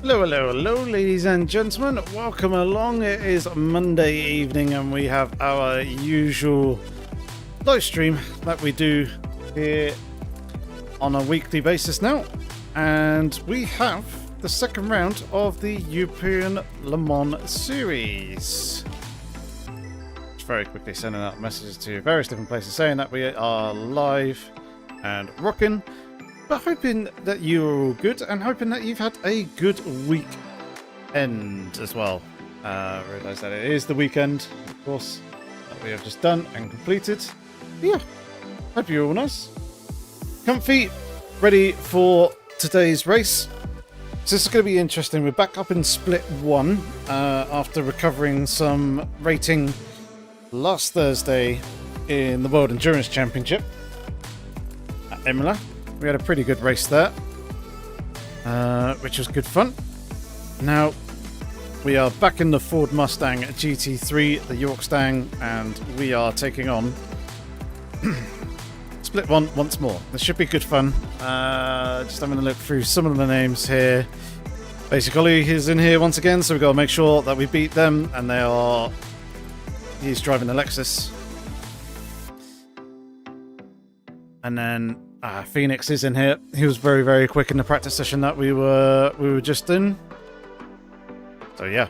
Hello, hello, hello, ladies and gentlemen. Welcome along. It is Monday evening and we have our usual live stream that we do here on a weekly basis now. And we have the second round of the European Le Mans Series. Just very quickly sending out messages to various different places saying that we are live and rocking. But hoping that you're all good and hoping that you've had a good weekend as well. Realise that it is the weekend, of course, that we have just done and completed. But yeah, hope you're all nice. Comfy, ready for today's race. So this is going to be interesting. We're back up in Split 1 after recovering some rating last Thursday in the World Endurance Championship at Imola. We had a pretty good race there, which was good fun. Now, we are back in the Ford Mustang GT3, the Yorkstang, and we are taking on Split 1 once more. This should be good fun. Just having a look through some of the names here. Basic Ollie is in here once again, so we've got to make sure that we beat them, and he's driving the Lexus. And then Phoenix is in here. He was very, very quick in the practice session that we were just in. So yeah,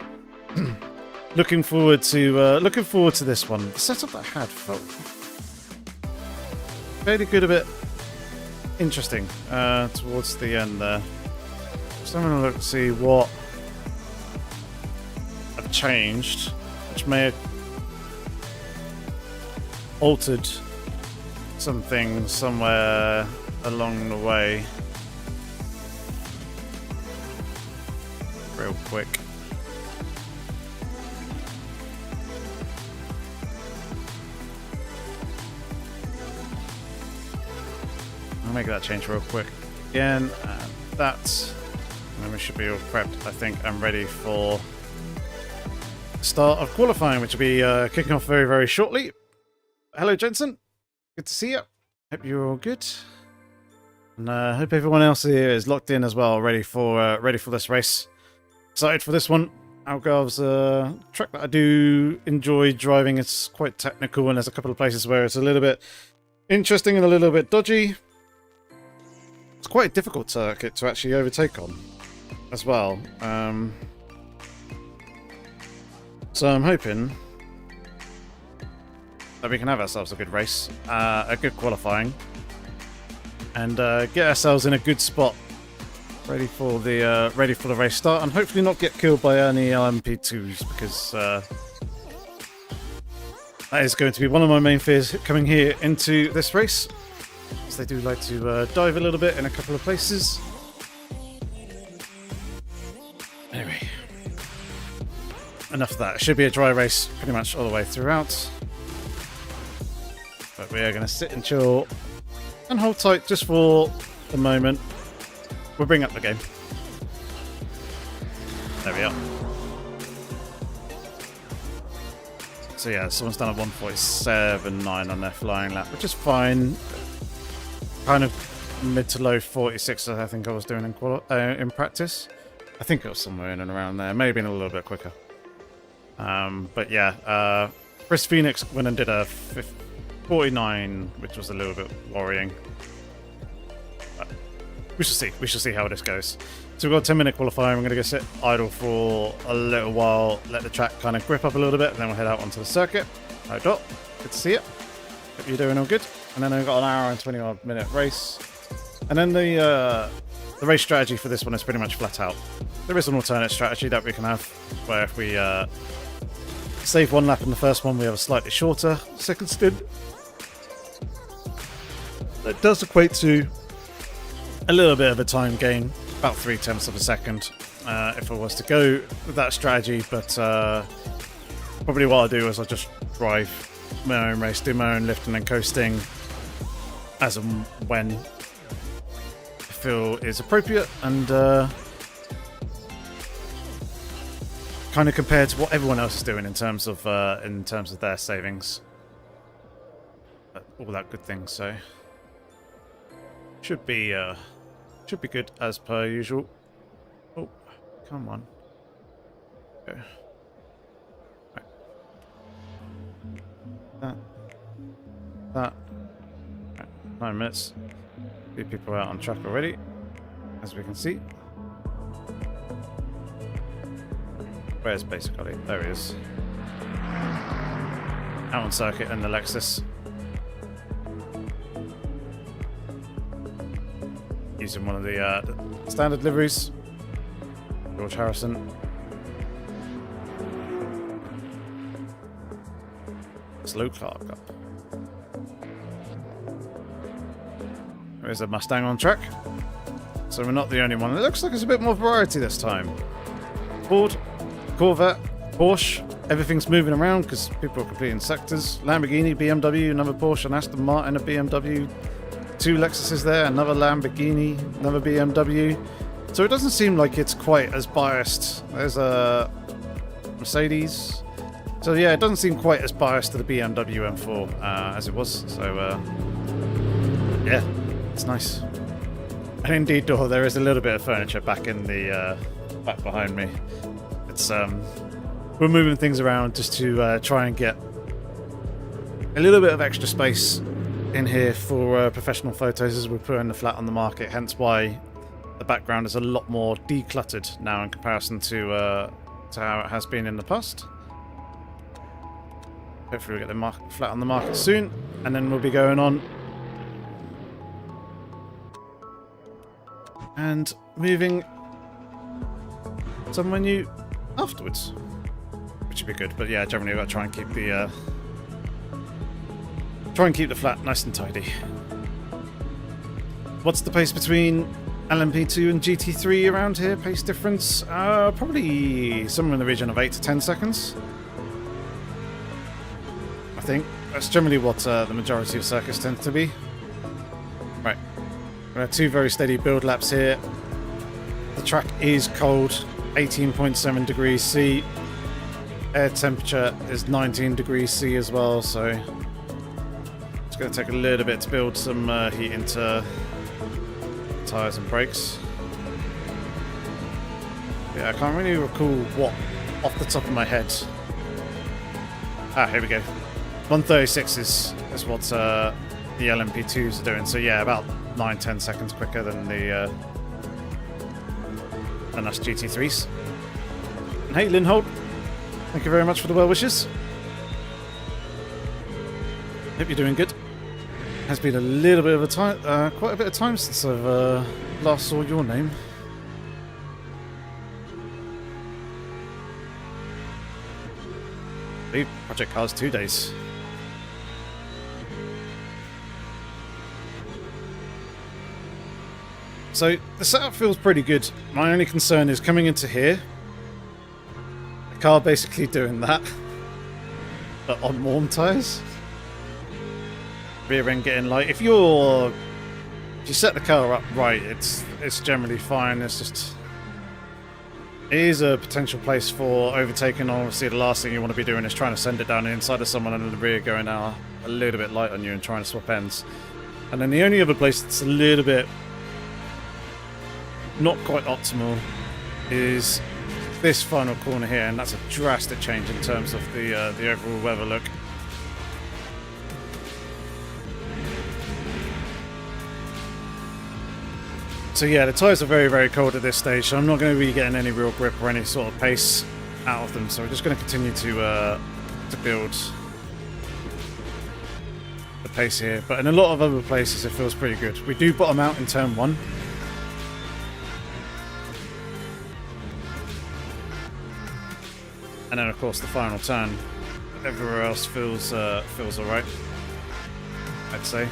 looking forward to this one. The setup that I had felt fairly good, a bit interesting towards the end there. Just having a look to see what I've changed, which may have altered something somewhere along the way. Real quick. I'll make that change real quick again, and that, and then we should be all prepped, I think, and ready for the start of qualifying, which will be kicking off very, very shortly. Hello, Jensen. Good to see you. Hope you're all good, and hope everyone else here is locked in as well, ready for this race. Excited for this one. Algarve's a track that I do enjoy driving. It's quite technical, and there's a couple of places where it's a little bit interesting and a little bit dodgy. It's quite a difficult circuit to actually overtake on, as well. So I'm hoping that we can have ourselves a good race, a good qualifying, and get ourselves in a good spot, ready for the race start, and hopefully not get killed by any LMP2s, because that is going to be one of my main fears coming here into this race, as they do like to dive a little bit in a couple of places. Anyway, enough of that. It should be a dry race pretty much all the way throughout. But we are going to sit and chill and hold tight just for the moment. We'll bring up the game. There we are. So yeah, someone's done a 1:47.9 on their flying lap, which is fine. Kind of mid to low 46, I think I was doing in practice. I think it was somewhere in and around there, maybe a little bit quicker. But yeah, Chris Phoenix went and did a 49, which was a little bit worrying. But we shall see how this goes. So we've got a 10-minute qualifying. We're going to go sit idle for a little while, let the track kind of grip up a little bit, and then we'll head out onto the circuit. Hi Dot, good to see you. Hope you're doing all good. And then we've got an hour and 20-odd minute race. And then the race strategy for this one is pretty much flat out. There is an alternate strategy that we can have, where if we save one lap in the first one, we have a slightly shorter second stint. It does equate to a little bit of a time gain, about 0.3 of a second, if I was to go with that strategy. But probably what I'll do is I'll just drive my own race, do my own lifting and coasting as and when I feel is appropriate, and kind of compare to what everyone else is doing in terms of their savings, all that good thing. So should be good as per usual. Oh, Come on. Go. Right. That. Right. 9 minutes. 2 people out on track already, as we can see. Where's basically? There he is. Out on circuit in the Lexus. Using one of the standard liveries. George Harrison. Slow Clark up. There's a Mustang on track. So we're not the only one. It looks like there's a bit more variety this time. Ford, Corvette, Porsche. Everything's moving around because people are completing sectors. Lamborghini, BMW, another Porsche, and Aston Martin, a BMW. 2 Lexuses there, another Lamborghini, another BMW. So it doesn't seem like it's quite as biased. There's a Mercedes. So yeah, it doesn't seem quite as biased to the BMW M4 as it was. So yeah, it's nice. And indeed, there is a little bit of furniture back in the back behind me. It's we're moving things around just to try and get a little bit of extra space in here for professional photos as we're putting the flat on the market. Hence why the background is a lot more decluttered now in comparison to how it has been in the past. Hopefully we'll get the flat on the market soon, and then we'll be going on and moving somewhere new afterwards, which would be good. But yeah, generally we've got to try and keep the flat nice and tidy. What's the pace between LMP2 and GT3 around here? Pace difference? Probably somewhere in the region of 8 to 10 seconds. I think that's generally what the majority of circuits tend to be. Right, we have 2 very steady build laps here. The track is cold, 18.7 degrees C. Air temperature is 19 degrees C as well, so it's going to take a little bit to build some heat into tyres and brakes. Yeah, I can't really recall what off the top of my head. Here we go. 136 is what the LMP2s are doing. So yeah, about 9-10 seconds quicker than the than us GT3s. And hey, Lindhold, thank you very much for the well wishes. Hope you're doing good. Has been a little bit of a time, quite a bit of time since I've last saw your name. I believe Project Cars 2 days. So the setup feels pretty good. My only concern is coming into here, the car basically doing that, but on warm tyres. Rear end getting light. If you set the car up right, it's generally fine. It's just, it is a potential place for overtaking. Obviously, the last thing you want to be doing is trying to send it down the inside of someone and the rear going out a little bit light on you and trying to swap ends. And then the only other place that's a little bit not quite optimal is this final corner here, and that's a drastic change in terms of the overall weather look. So yeah, the tyres are very, very cold at this stage, so I'm not going to be getting any real grip or any sort of pace out of them. So we're just going to continue to build the pace here. But in a lot of other places, it feels pretty good. We do bottom out in turn 1. And then, of course, the final turn. Everywhere else feels alright, I'd say.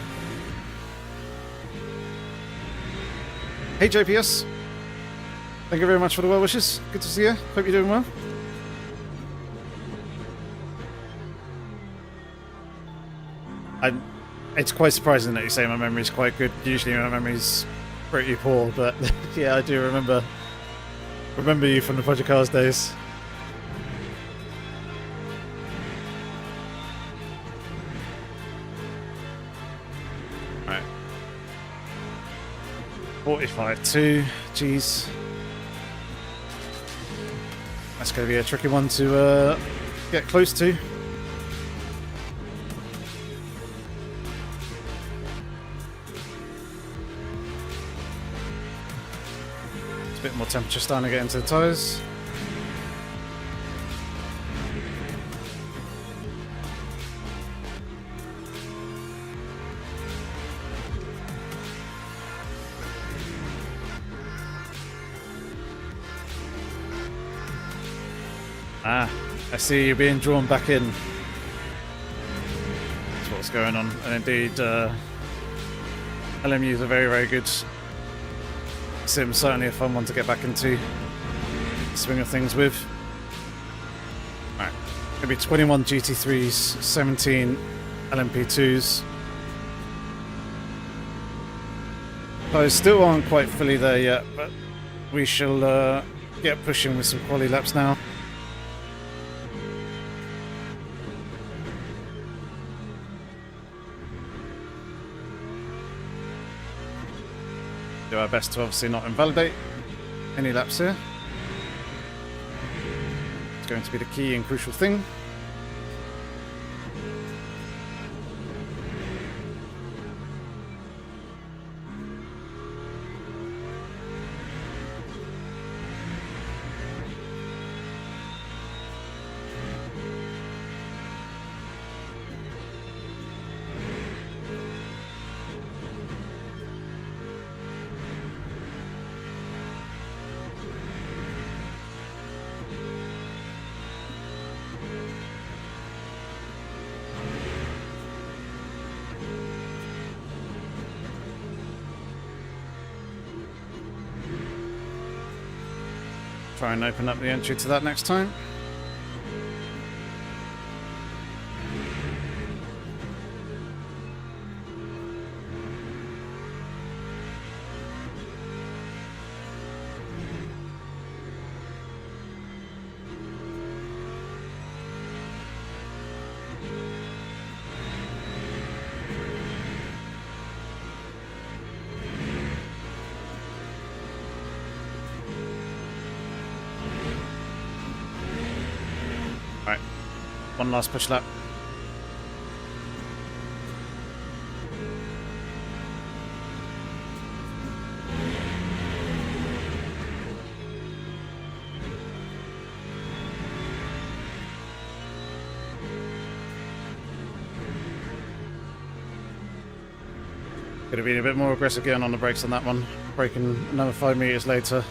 Hey JPS, thank you very much for the well wishes. Good to see you. Hope you're doing well. It's quite surprising that you say my memory's quite good. Usually my memory's pretty poor, but yeah, I do remember you from the Project Cars days. Right. 45.2, jeez. That's going to be a tricky one to get close to. It's a bit more temperature starting to get into the tyres. Ah, I see you being drawn back in. That's what's going on. And indeed, LMU is a very, very good sim. Certainly a fun one to get back into the swing of things with. Alright, maybe 21 GT3s, 17 LMP2s. Those still aren't quite fully there yet, but we shall get pushing with some quali laps now. Do our best to obviously not invalidate any laps here. It's going to be the key and crucial thing. Try and open up the entry to that next time. Alright, one last push lap. Could have been a bit more aggressive getting on the brakes on that one. Braking another 5 meters later.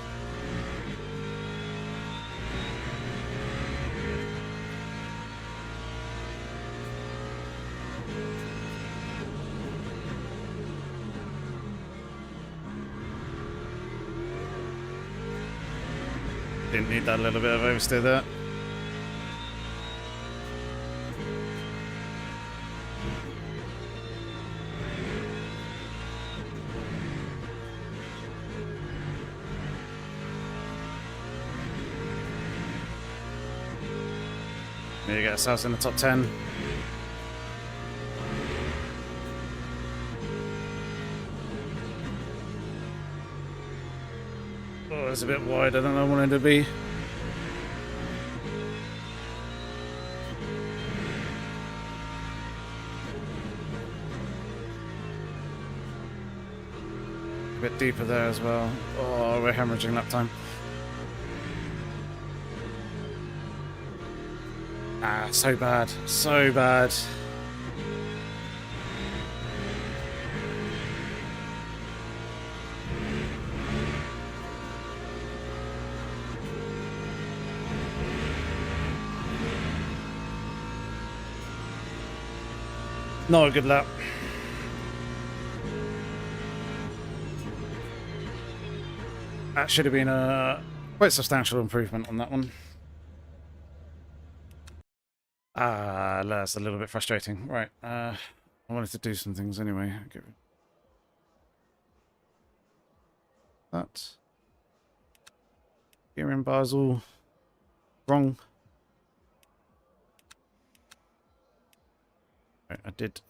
Didn't need that little bit of oversteer there. There you get ourselves in the top 10. Oh, it's a bit wider than I wanted to be. A bit deeper there as well. Oh, we're hemorrhaging lap time. Ah, so bad. So bad. Not a good lap. That should have been a quite substantial improvement on that one. Ah, that's a little bit frustrating. Right, I wanted to do some things anyway. Give that. Gearing bars all wrong. Right, I did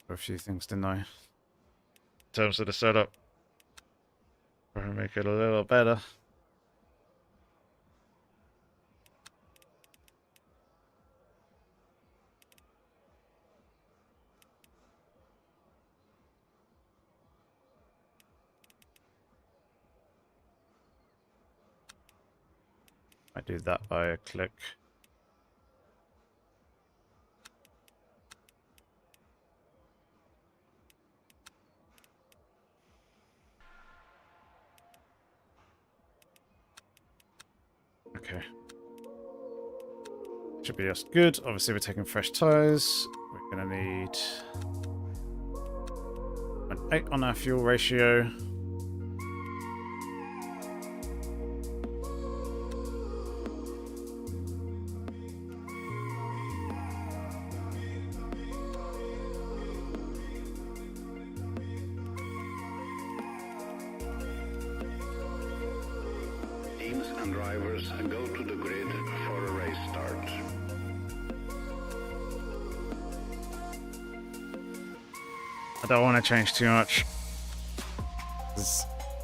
for a few things, didn't I? In terms of the setup. Try and make it a little better. I do that by a click. Okay. Should be just good. Obviously, we're taking fresh tires. We're going to need an 8 on our fuel ratio. Teams and drivers go to the grid for a race start. I don't want to change too much,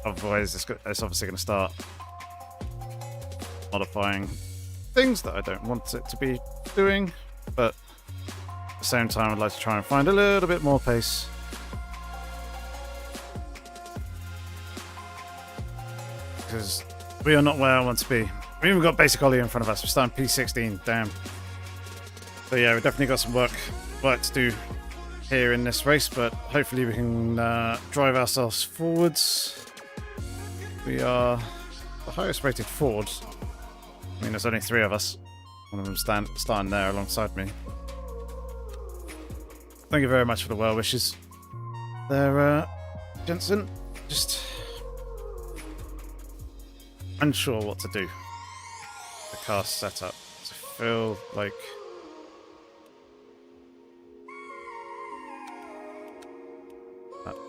otherwise it's obviously going to start modifying things that I don't want it to be doing, but at the same time I'd like to try and find a little bit more pace. Because we are not where I want to be. We even got basic ollie in front of us. We're starting P16, damn. So yeah, we've definitely got some work to do here in this race, but hopefully we can drive ourselves forwards. We are the highest rated Ford. I mean, there's only 3 of us. One of them starting there alongside me. Thank you very much for the well wishes there, Jensen. Just unsure what to do. The car setup. Does it feel like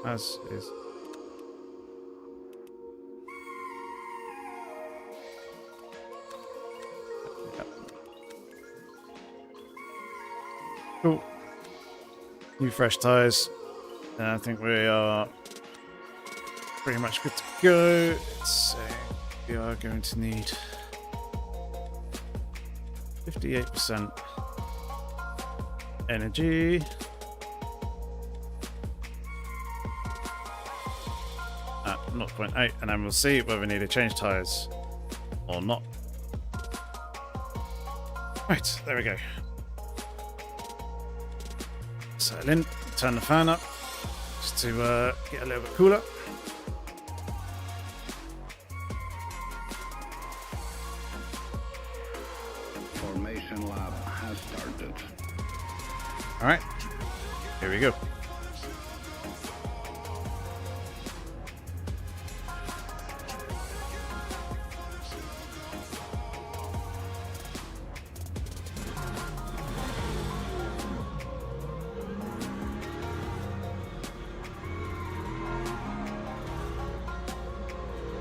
as is. Cool. New fresh tires. I think we are pretty much good to go. Let's say we are going to need 58% energy. 0.8, and then we'll see whether we need to change tires or not. Right, there we go. Settle in, turn the fan up just to get a little bit cooler. Formation lab has started. All right, here we go.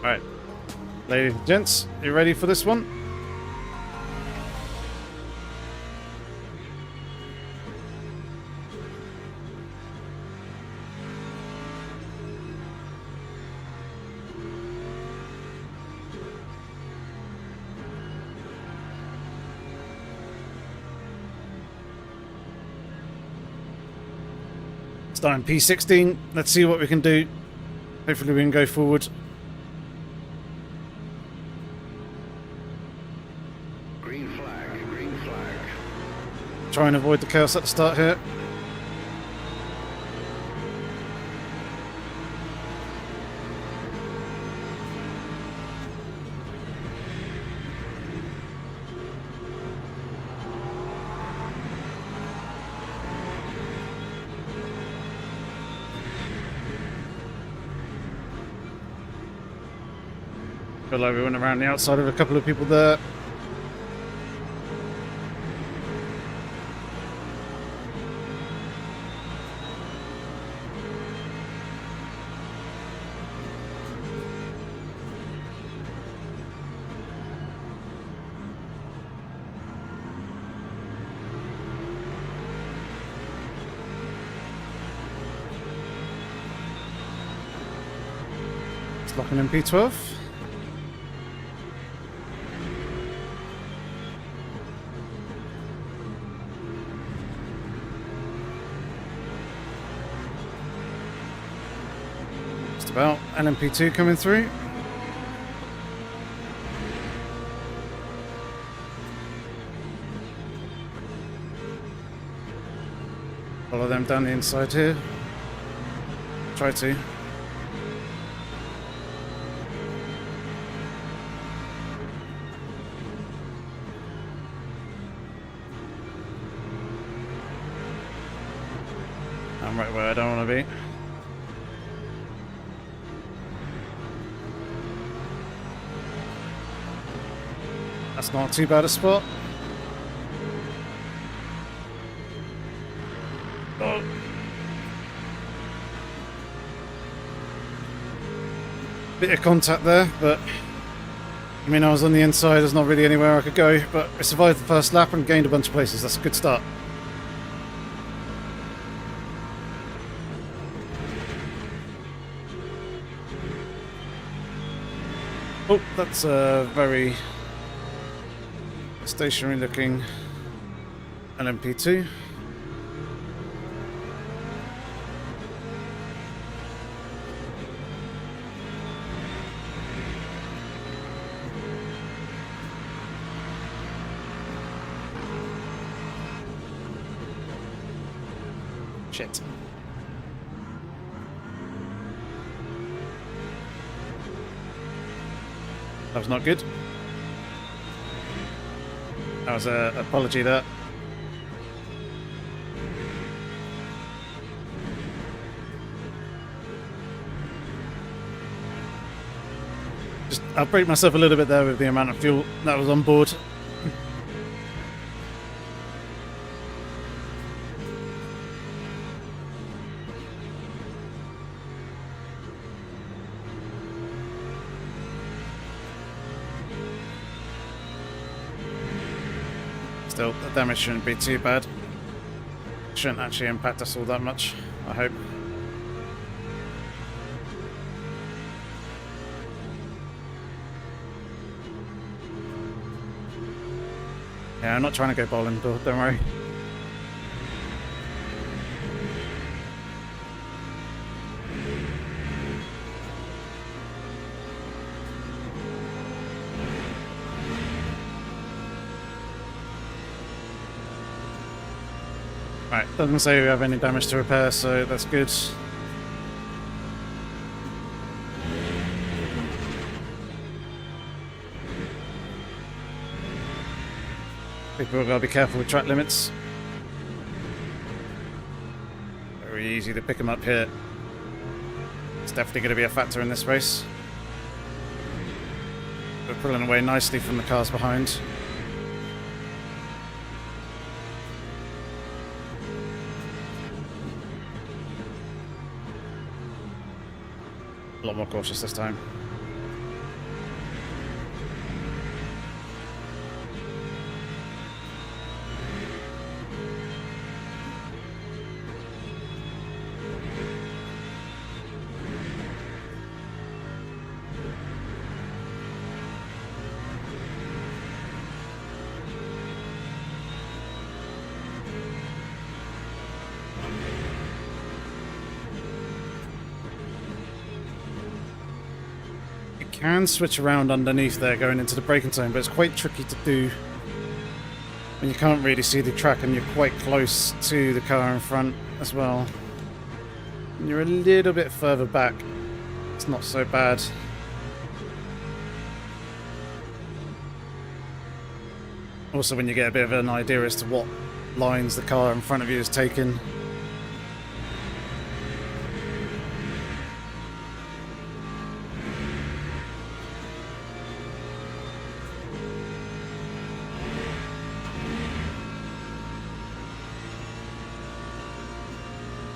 Alright, ladies and gents, you ready for this one? Starting P16, let's see what we can do. Hopefully we can go forward. Green flag, green flag. Try and avoid the chaos at the start here. Feel like we went around the outside of a couple of people there. It's locking in P12. About LMP2 coming through. Follow them down the inside here. Try to. I'm right where I don't want to be. That's not too bad a spot. Oh. Bit of contact there, but I mean, I was on the inside, there's not really anywhere I could go, but I survived the first lap and gained a bunch of places. That's a good start. Oh, that's a very stationary looking LMP2. Shit. That was not good. That was an apology there. Just outbrake myself a little bit there with the amount of fuel that was on board. Still, the damage shouldn't be too bad. Shouldn't actually impact us all that much, I hope. Yeah, I'm not trying to go bowling, don't worry. Right, doesn't say we have any damage to repair, so that's good. People have got to be careful with track limits. Very easy to pick them up here. It's definitely going to be a factor in this race. We're pulling away nicely from the cars behind. A lot more cautious this time. Can switch around underneath there going into the braking zone, but it's quite tricky to do when you can't really see the track and you're quite close to the car in front as well. And you're a little bit further back, it's not so bad. Also, when you get a bit of an idea as to what lines the car in front of you is taking.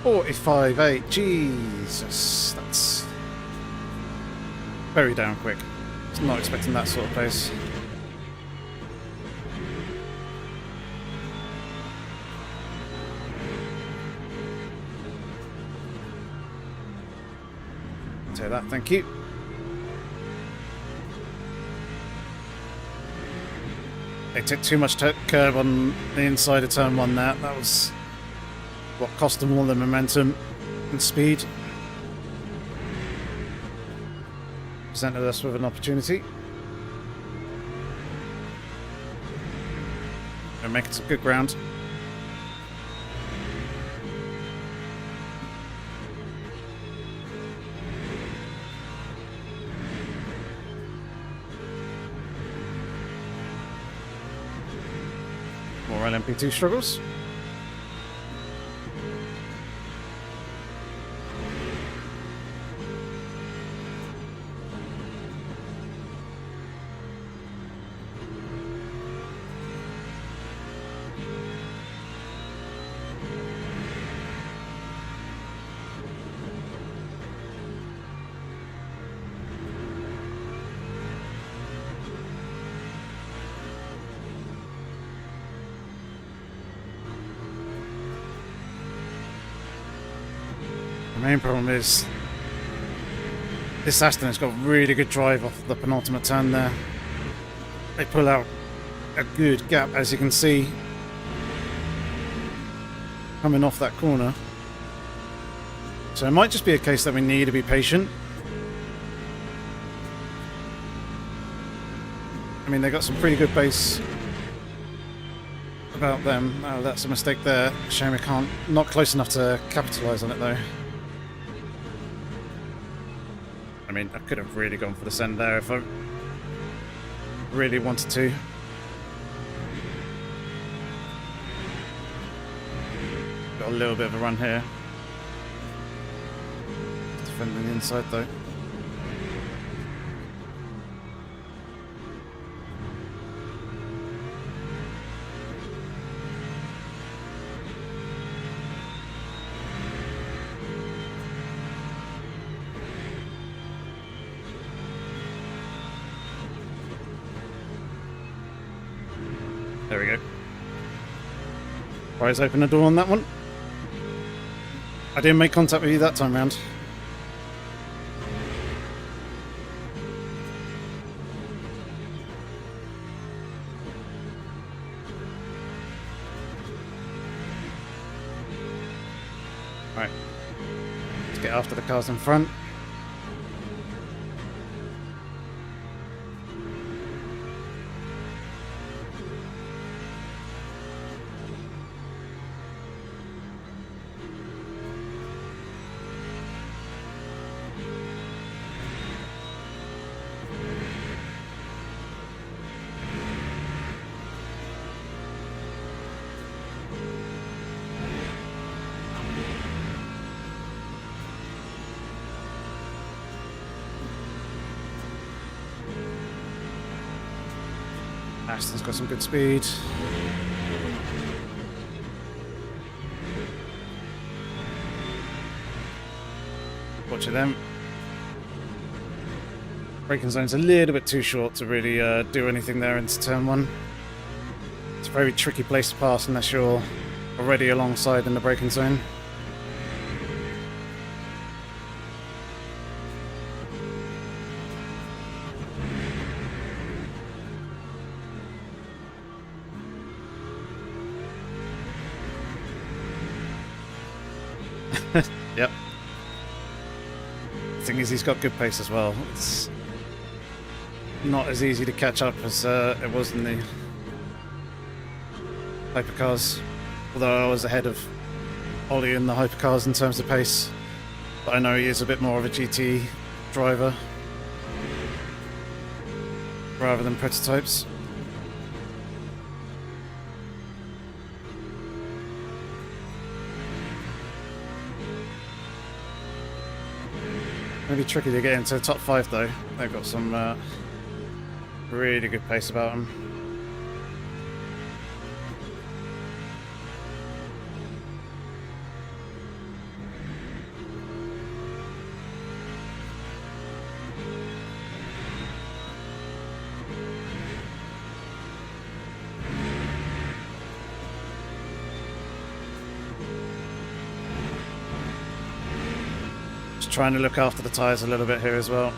.45.8, Jesus, that's very down quick. I was not expecting that sort of pace. Take that, thank you. They took too much curb on the inside of turn 1 there. That was what cost them all the momentum and speed. Presented us with an opportunity. We're making some good ground. LMP2 struggles. The main problem is this Aston has got really good drive off the penultimate turn there. They pull out a good gap, as you can see, coming off that corner. So it might just be a case that we need to be patient. I mean, they got some pretty good pace about them. Oh, that's a mistake there. Shame we can't, not close enough to capitalise on it though. I mean, I could have really gone for the send there if I really wanted to. Got a little bit of a run here. Defending the inside though. There we go. Prize open the door on that one. I didn't make contact with you that time round. Right. Let's get after the cars in front. Aston's got some good speed. Watch them. Braking zone's a little bit too short to really do anything there into turn one. It's a very tricky place to pass unless you're already alongside in the braking zone. Yep. The thing is, he's got good pace as well. It's not as easy to catch up as it was in the hypercars. Although I was ahead of Ollie in the hypercars in terms of pace. But I know he is a bit more of a GT driver rather than prototypes. Maybe tricky to get into the top 5 though. They've got some really good pace about them. Trying to look after the tyres a little bit here as well.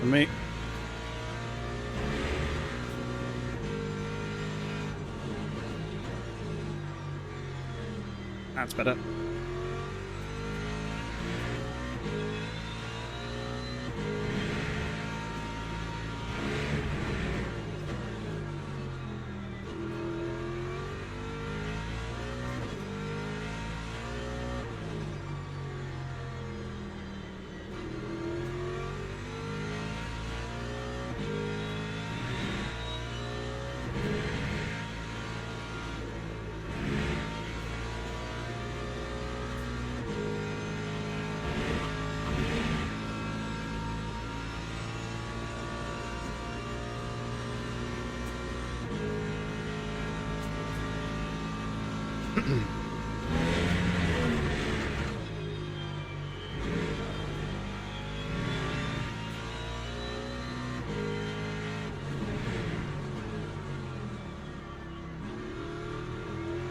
from me. That's better.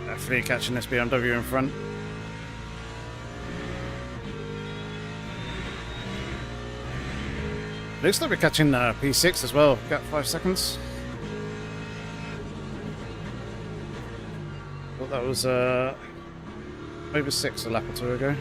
Definitely catching this BMW in front. Looks like we're catching P6 as well. Got 5 seconds. Thought that was over 6 a lap or two ago.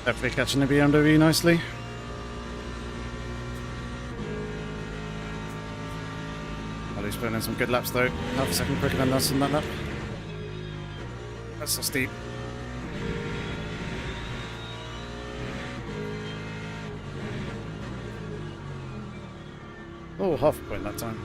Definitely catching the BMW nicely. Well, he's putting in some good laps though. Half a second quicker than us in that lap. That's so steep. Oh, half a point that time.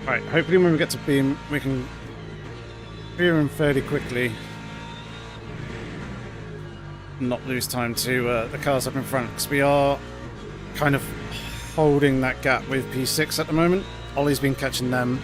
Right, hopefully when we get to beam, we can clear him fairly quickly. Not lose time to the cars up in front, because we are kind of holding that gap with P6 at the moment. Ollie's been catching them.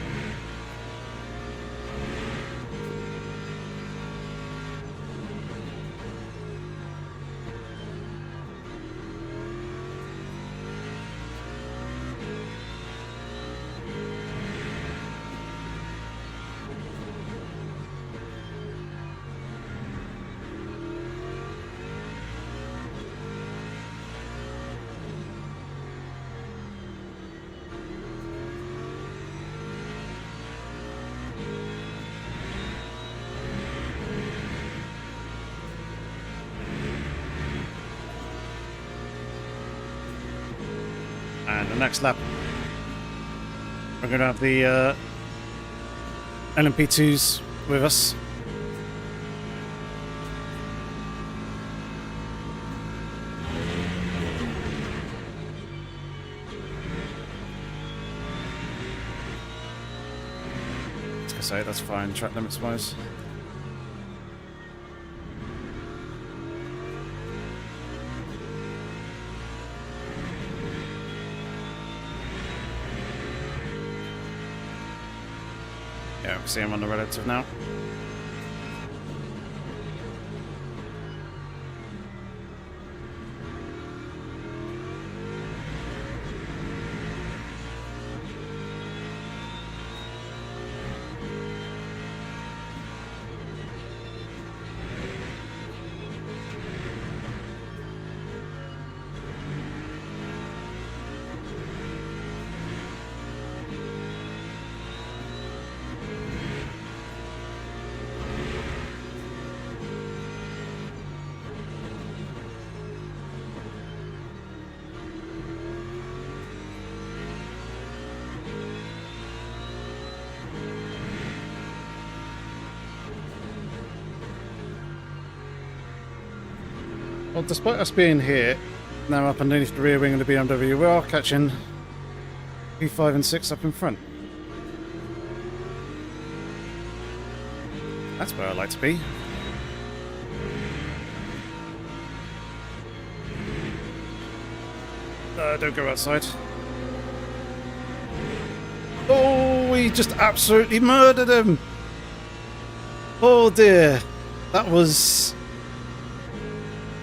And the next lap, we're going to have the LMP2s with us. I was going to say, that's fine, track limits wise. Yeah, we see him on the relative now. Well, despite us being here, now up underneath the rear wing of the BMW, we are catching P5 and 6 up in front. That's where I like to be. Don't go outside. Oh, we just absolutely murdered him! Oh dear. That was...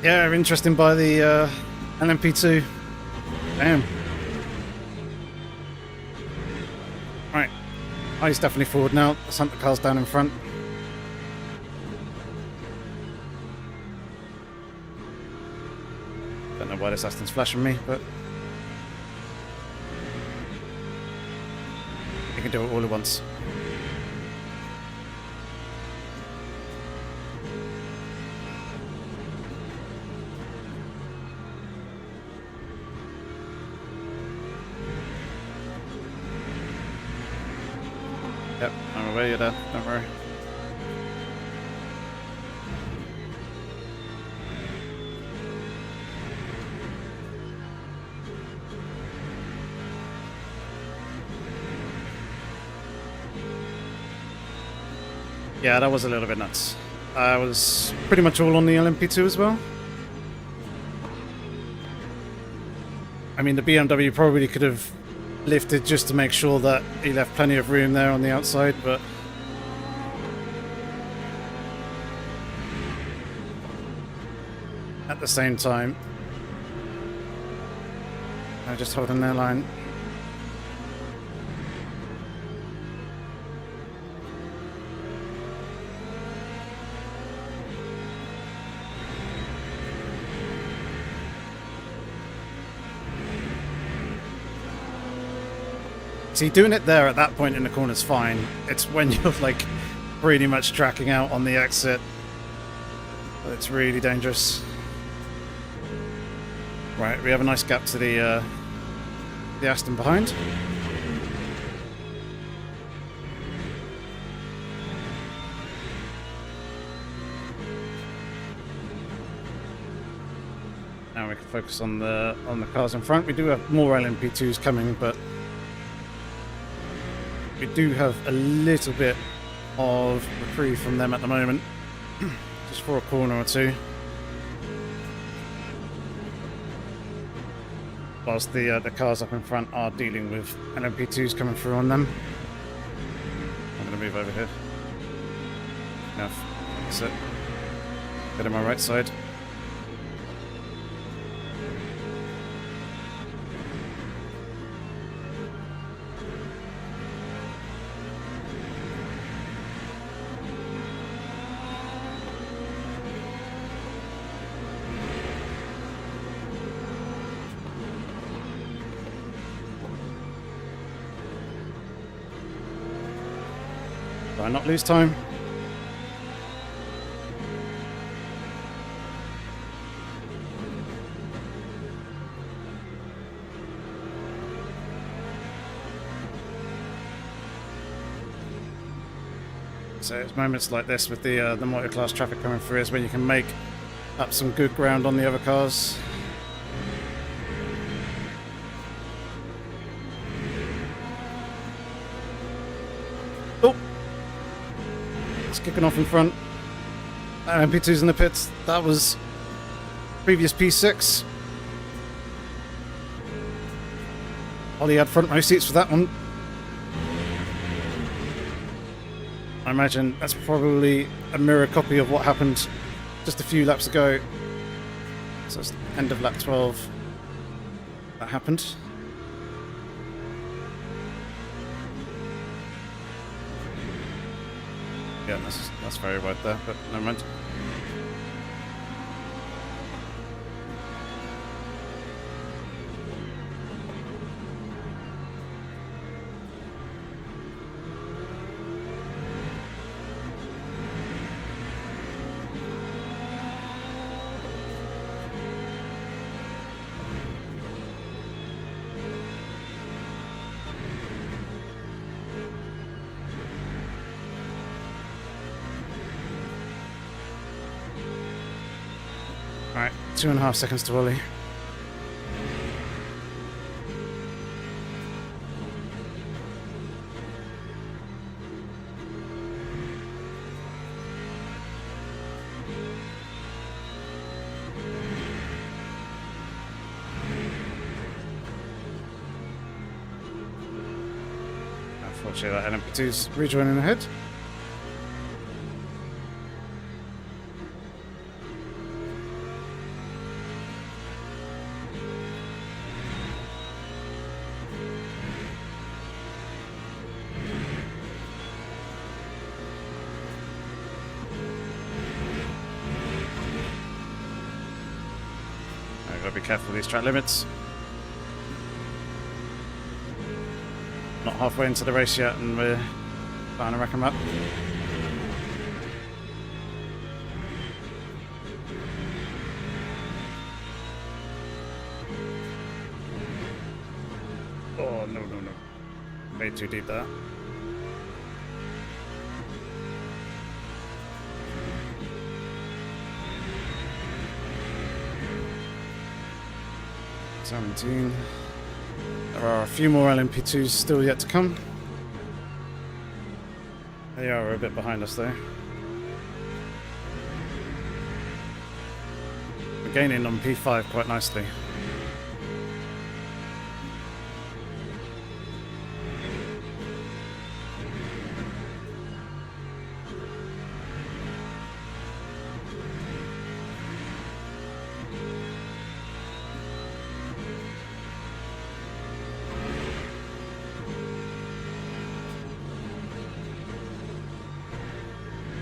yeah, interesting by the LMP2. Damn. Right. Oh, he's definitely forward now. Let's hunt the cars down in front. Don't know why this Aston's flashing me, but... you can do it all at once. Yep, I'm away, you're there, don't worry. Yeah, that was a little bit nuts. I was pretty much all on the LMP2 as well. I mean, the BMW probably could have lifted just to make sure that he left plenty of room there on the outside, but... at the same time, I just hold an airline. See, doing it there at that point in the corner is fine. It's when you're like pretty much tracking out on the exit that it's really dangerous. Right, we have a nice gap to the Aston behind. Now we can focus on the cars in front. We do have more LMP2s coming, but we do have a little bit of reprieve from them at the moment, just for a corner or two. Whilst the cars up in front are dealing with LMP2s coming through on them. I'm going to move over here. Enough. That's it. Get on my right side. Try not lose time. So it's moments like this with the multi-class traffic coming through is when you can make up some good ground on the other cars. Oh! It's kicking off in front. MP2's in the pits. That was previous P6. Ollie had front row seats for that one. I imagine that's probably a mirror copy of what happened just a few laps ago. So it's the end of lap 12 that happened. Yeah, that's very wide there, but never mind. Alright, 2.5 seconds to Ollie. Unfortunately, that LMP2's rejoining ahead. I've got to be careful with these track limits. Not halfway into the race yet, and we're trying to rack them up. Oh, no. Way too deep there. $17. There are a few more LMP2s still yet to come. They are a bit behind us though. We're gaining on P5 quite nicely.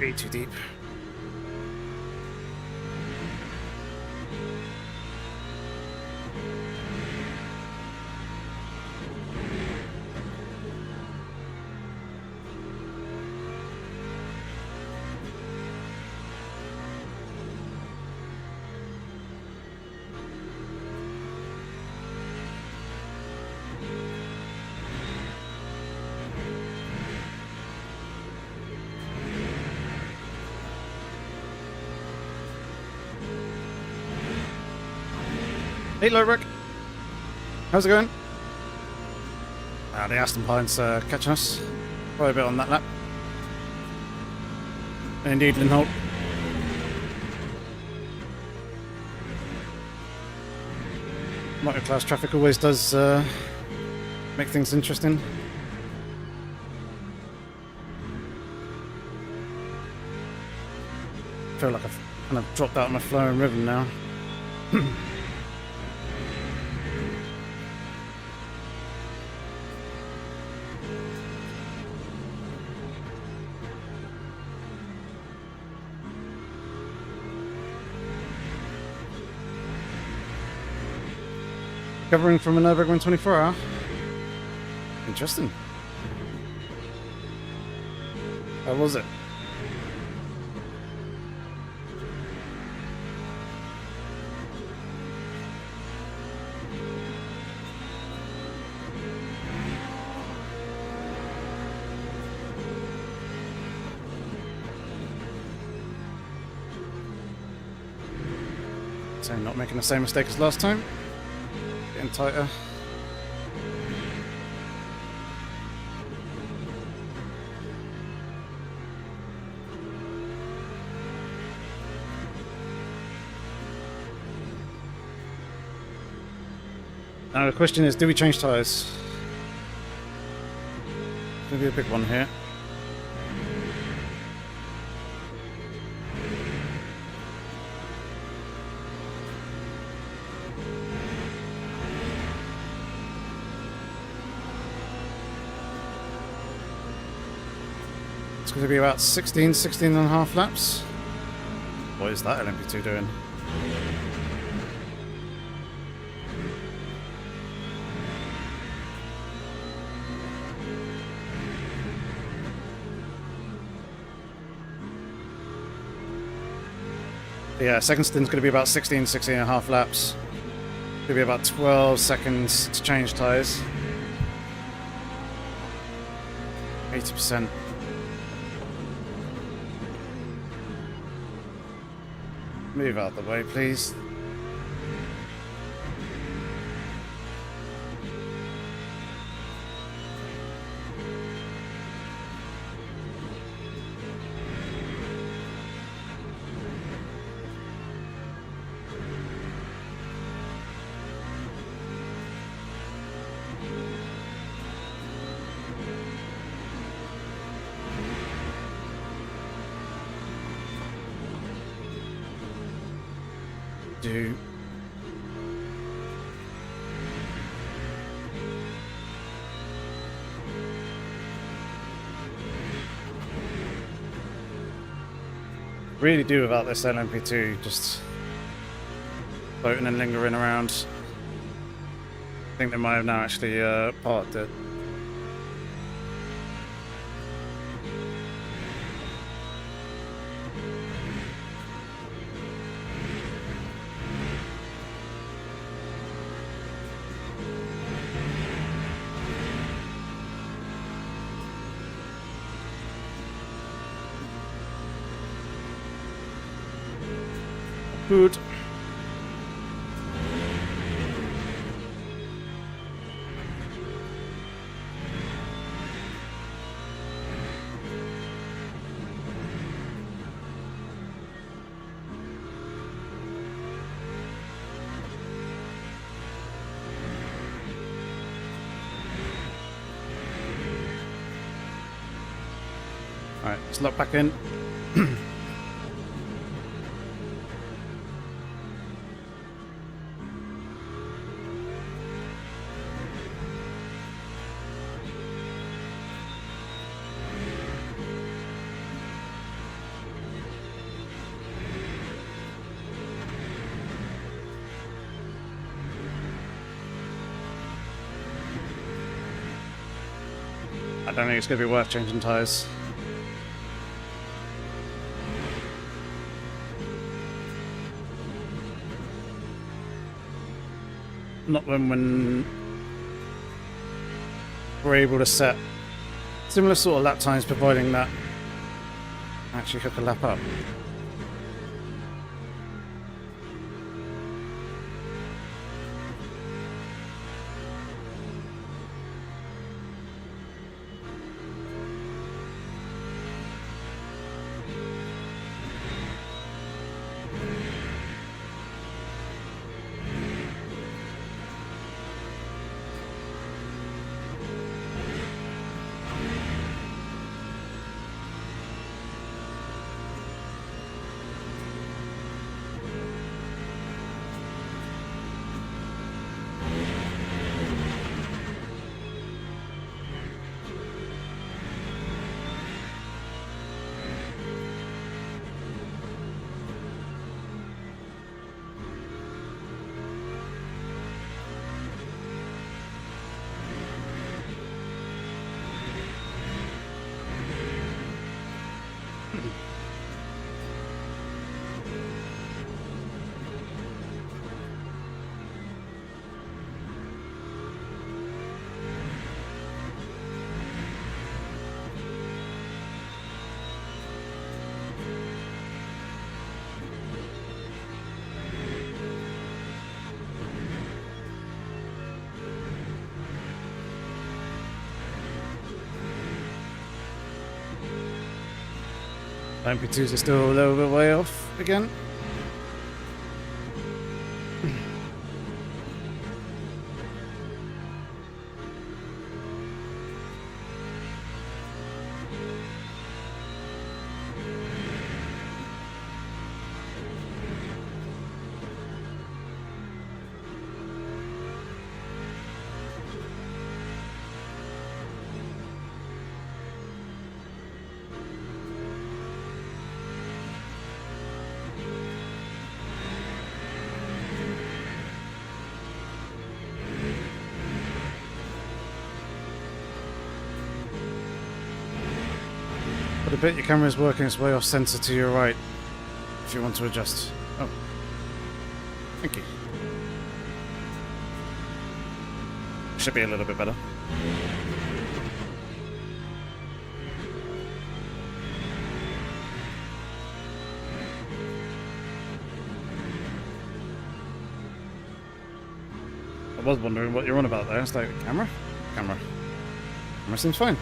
Way too deep. Hey, Lowrick. How's it going? The Aston Pine's catching us. Quite a bit on that lap. And indeed, Lindholt. Microclass traffic always does make things interesting. I feel like I've kind of dropped out of my flowing rhythm now. Recovering from a Nürburgring 24-hour. Interesting. How was it? So not making the same mistake as last time. Getting tighter. Now the question is, do we change tyres? Gonna be a big one here. It's going to be about 16 and a half laps. What is that LMP2 doing? Yeah, second stint's going to be about 16 and a half laps. Going to be about 12 seconds to change tyres. 80%. Move out the way, please. Do. Really do without this LMP2 just floating and lingering around. I think they might have now actually parked it. Good. All right, let's lock back in. I don't think it's going to be worth changing tyres. Not when we're able to set similar sort of lap times, providing that actually hook a lap up. MP2s are still a little bit way off again. But I bet your camera is working its way off center to your right if you want to adjust. Oh. Thank you. Should be a little bit better. was wondering what you're on about there. It's like, camera? Camera. Camera seems fine.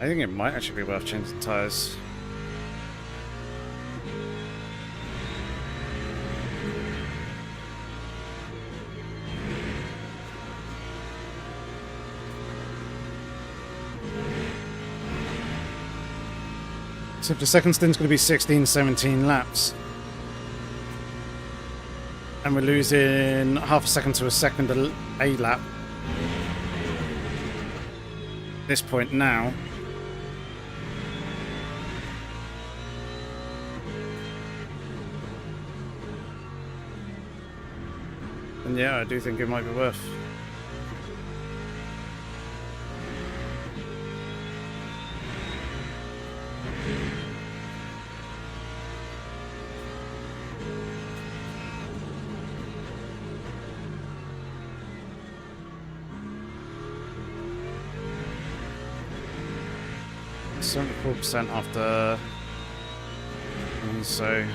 I think it might actually be worth changing tyres. So if the second stint's going to be 16, 17 laps, and we're losing half a second to a second a lap, at this point now, and yeah, I do think it might be worth. %, after, and so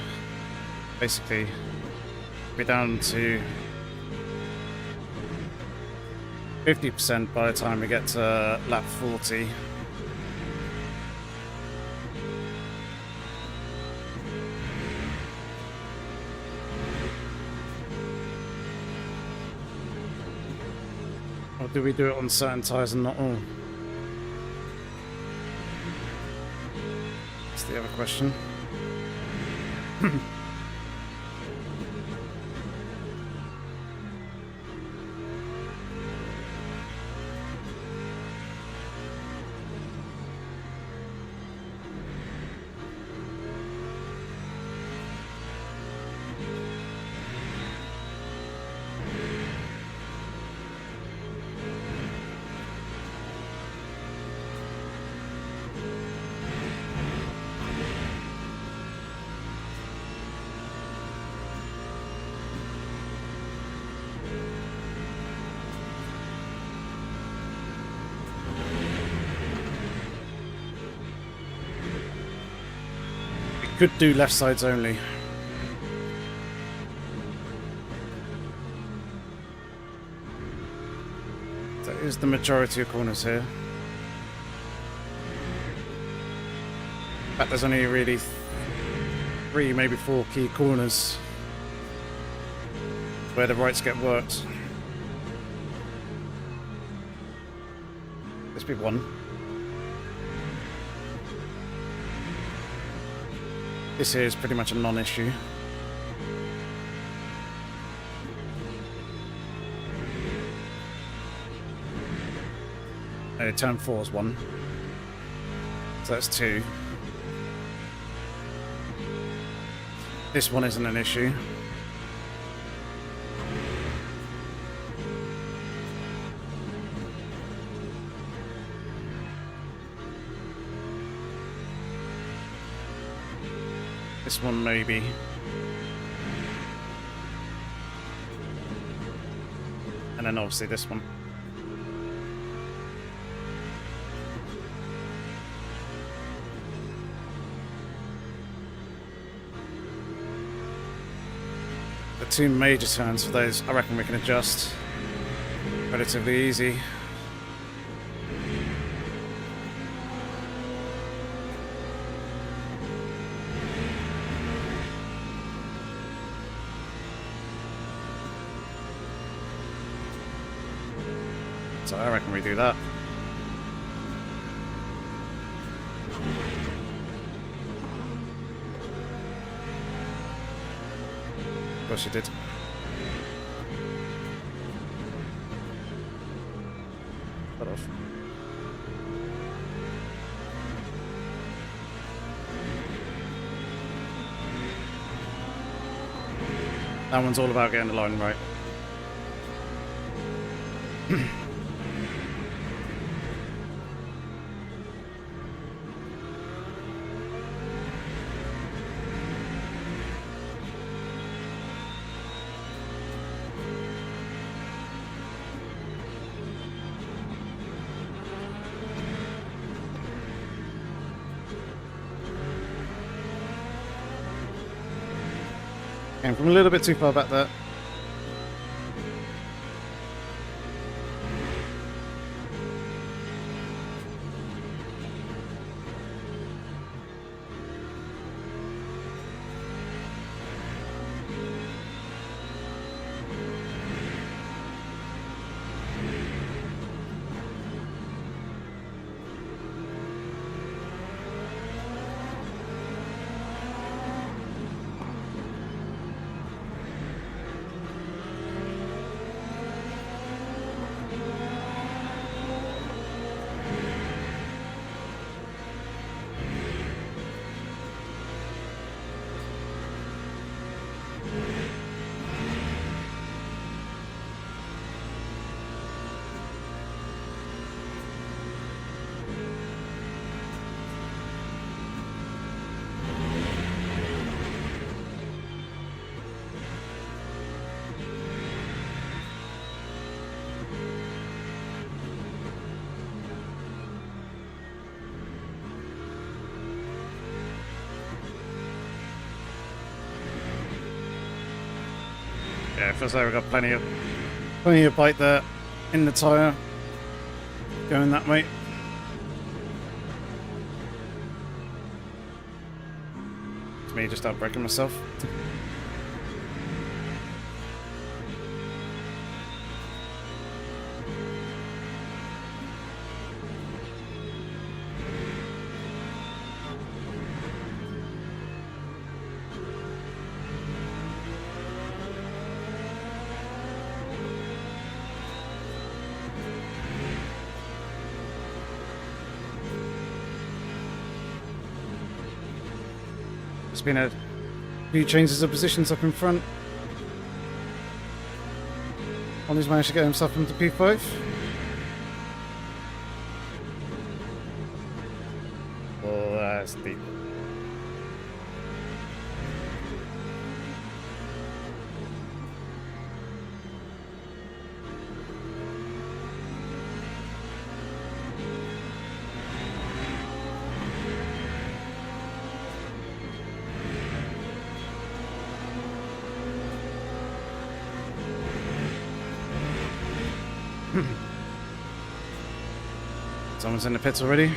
basically we're down to 50% by the time we get to lap 40. Or do we do it on certain tyres and not all? That's the other question. Could do left sides only. That is the majority of corners here. In fact, there's only really 3, maybe 4 key corners where the rights get worked. This big one. This here is pretty much a non-issue. Turn 4 is 1. So that's 2. This one isn't an issue. This one maybe. And then obviously this one. The 2 major turns for those, I reckon we can adjust relatively easy. So I reckon we do that. Of course you did. Cut off. That one's all about getting the line right. Came from a little bit too far back there. Yeah, it feels like we've got plenty of bite there in the tyre going that way. It's me just outbreaking myself. There's been a few changes of positions up in front. Ollie's managed to get himself into P5. Oh, that's deep. Someone's in the pits already.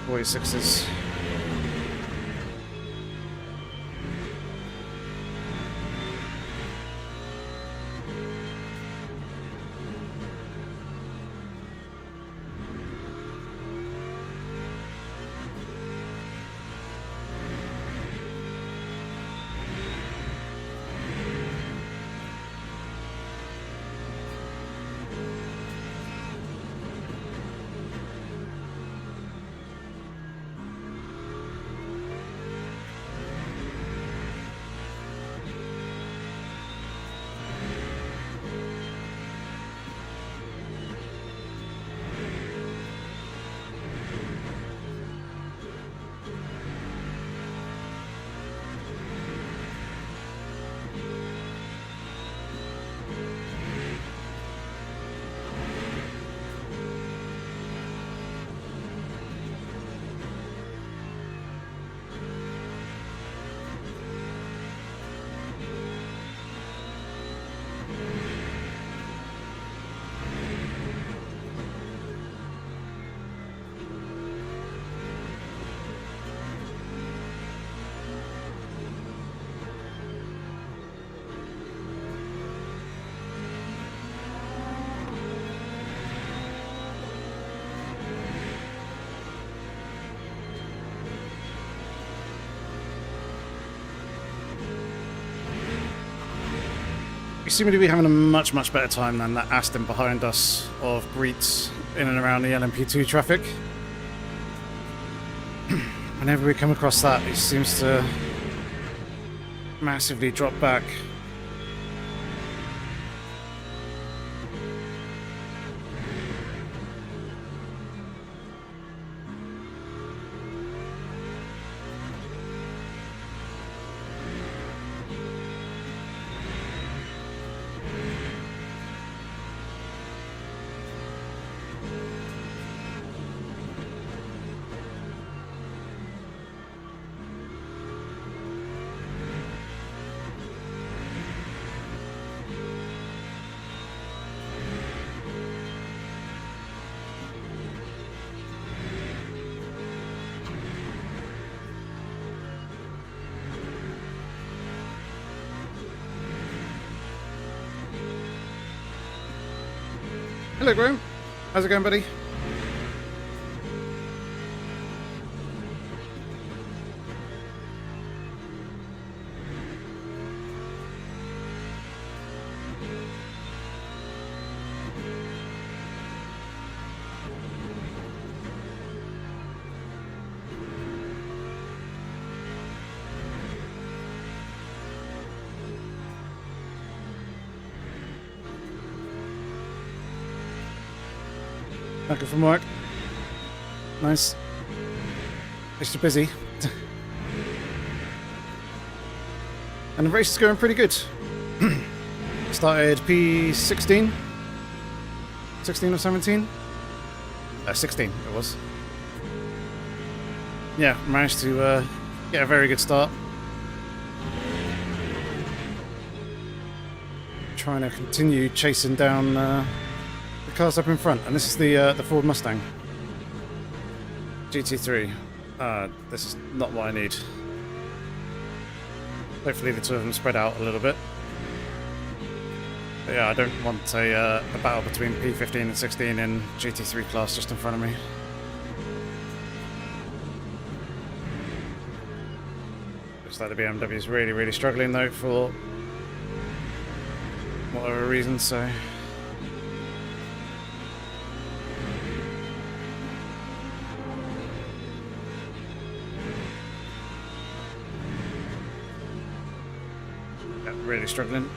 46s. We seem to be having a much better time than that Aston behind us of Greets in and around the LMP2 traffic. Whenever we come across that, it seems to massively drop back. Hello, Graham. How's it going, buddy? Back from work. Nice. Extra busy. And the race is going pretty good. Started P16. 16 or 17? 16 it was. Yeah, managed to get a very good start. Trying to continue chasing down the cars up in front, and this is the Ford Mustang GT3. This is not what I need. Hopefully the two of them spread out a little bit. But yeah, I don't want a battle between P15 and 16 in GT3 class just in front of me. Looks like the BMW is really struggling though for whatever reason, so really struggling.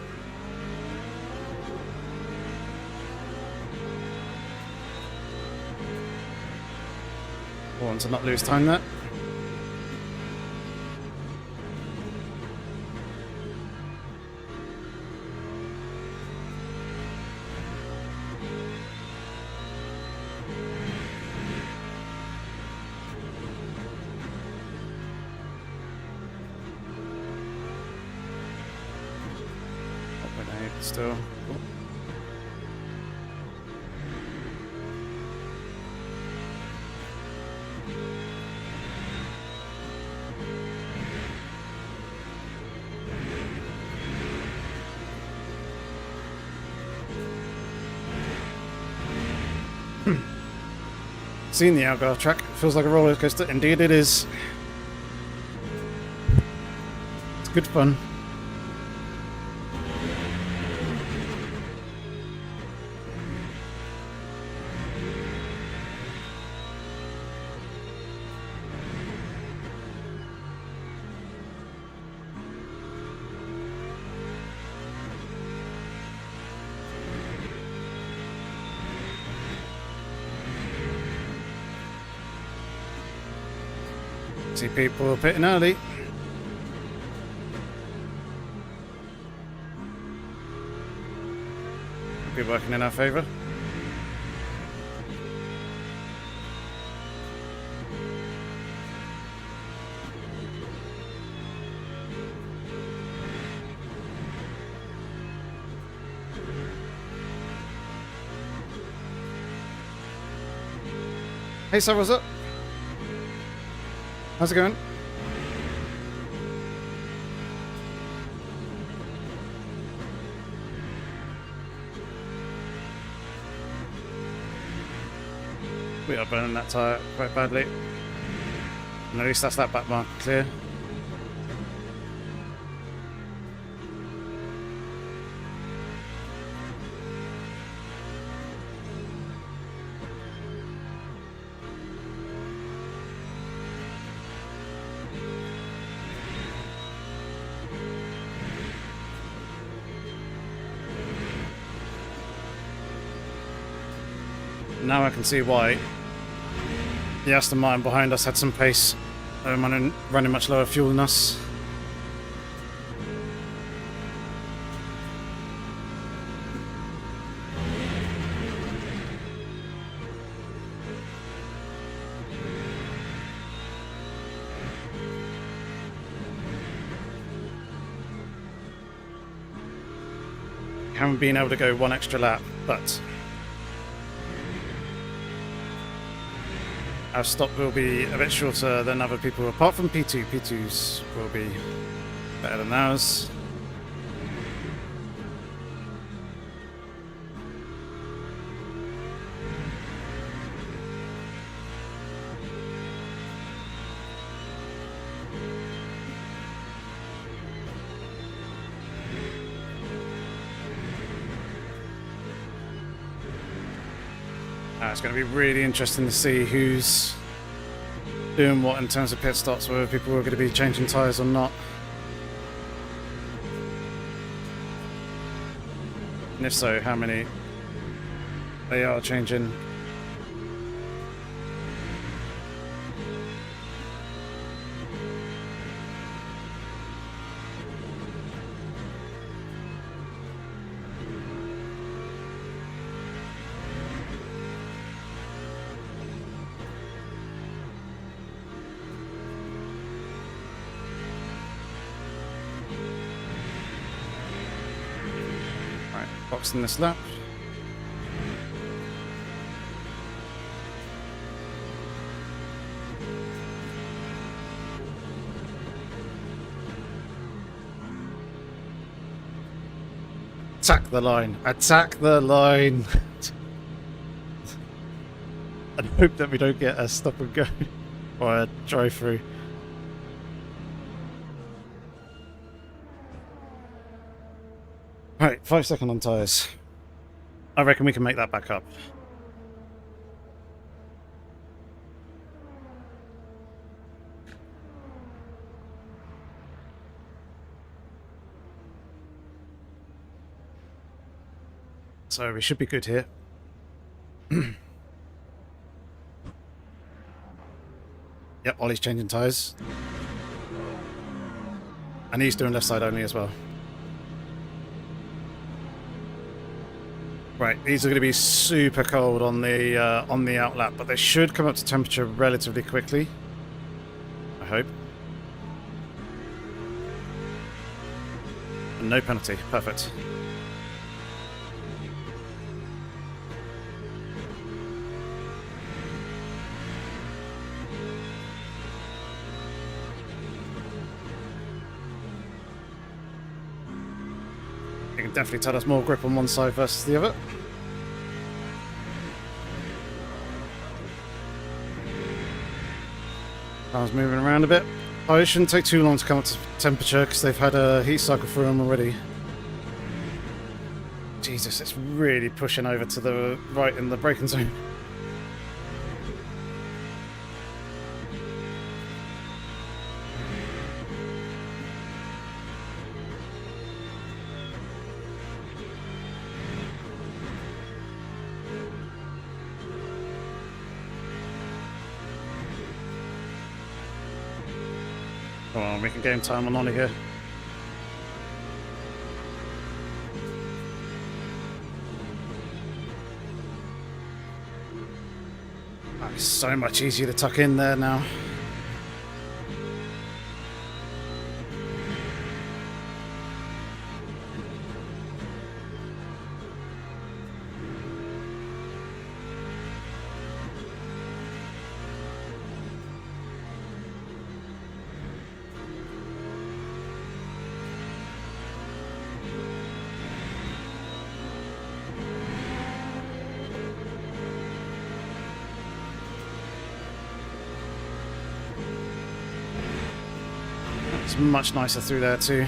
Want to not lose time there. Still. Seen the Algarve track. Feels like a roller coaster. Indeed it is. It's good fun. See people pitting early. Be working in our favour. Hey, so what's up? How's it going? We are burning that tyre quite badly. And at least that's that back mark clear. Now I can see why the Aston Martin behind us had some pace. They were running much lower fuel than us. Haven't been able to go one extra lap, but our stop will be a bit shorter than other people, apart from P2. P2s will be better than ours. It's going to be really interesting to see who's doing what in terms of pit stops, whether people are going to be changing tyres or not. And if so, how many they are changing. Boxing this lap. Attack the line! Attack the line! And hope that we don't get a stop and go or a drive through. Right, 5 seconds on tyres. I reckon we can make that back up. So we should be good here. Yep, Ollie's changing tyres. And he's doing left side only as well. Right, these are going to be super cold on the outlap, but they should come up to temperature relatively quickly. I hope. And no penalty. Perfect. You can definitely tell us more grip on one side versus the other. Car's moving around a bit. Oh, it shouldn't take too long to come up to temperature because they've had a heat cycle through them already. Jesus, it's really pushing over to the right in the braking zone. Come on, we can game time on here. Oh, it's so much easier to tuck in there now. It's much nicer through there too.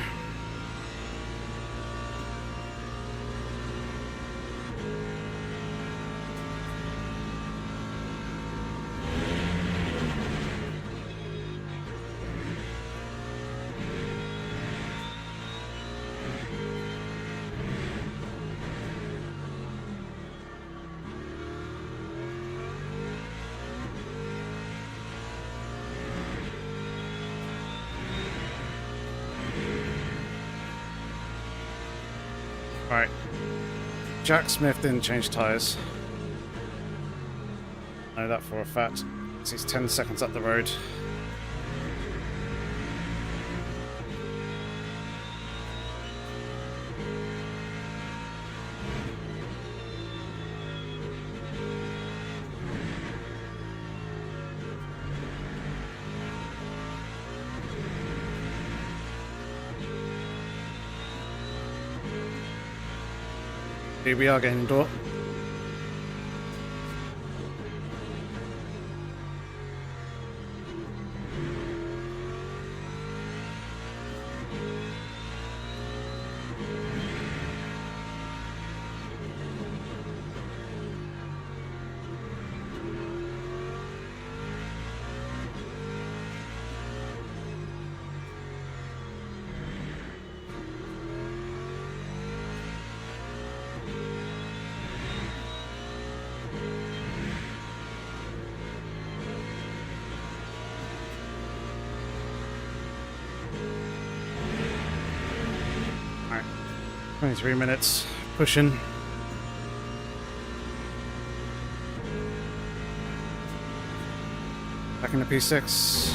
Right. Jack Smith didn't change tyres. I know that for a fact. He's 10 seconds up the road. Here we are getting door. Alright, 23 minutes pushing. Back into P6.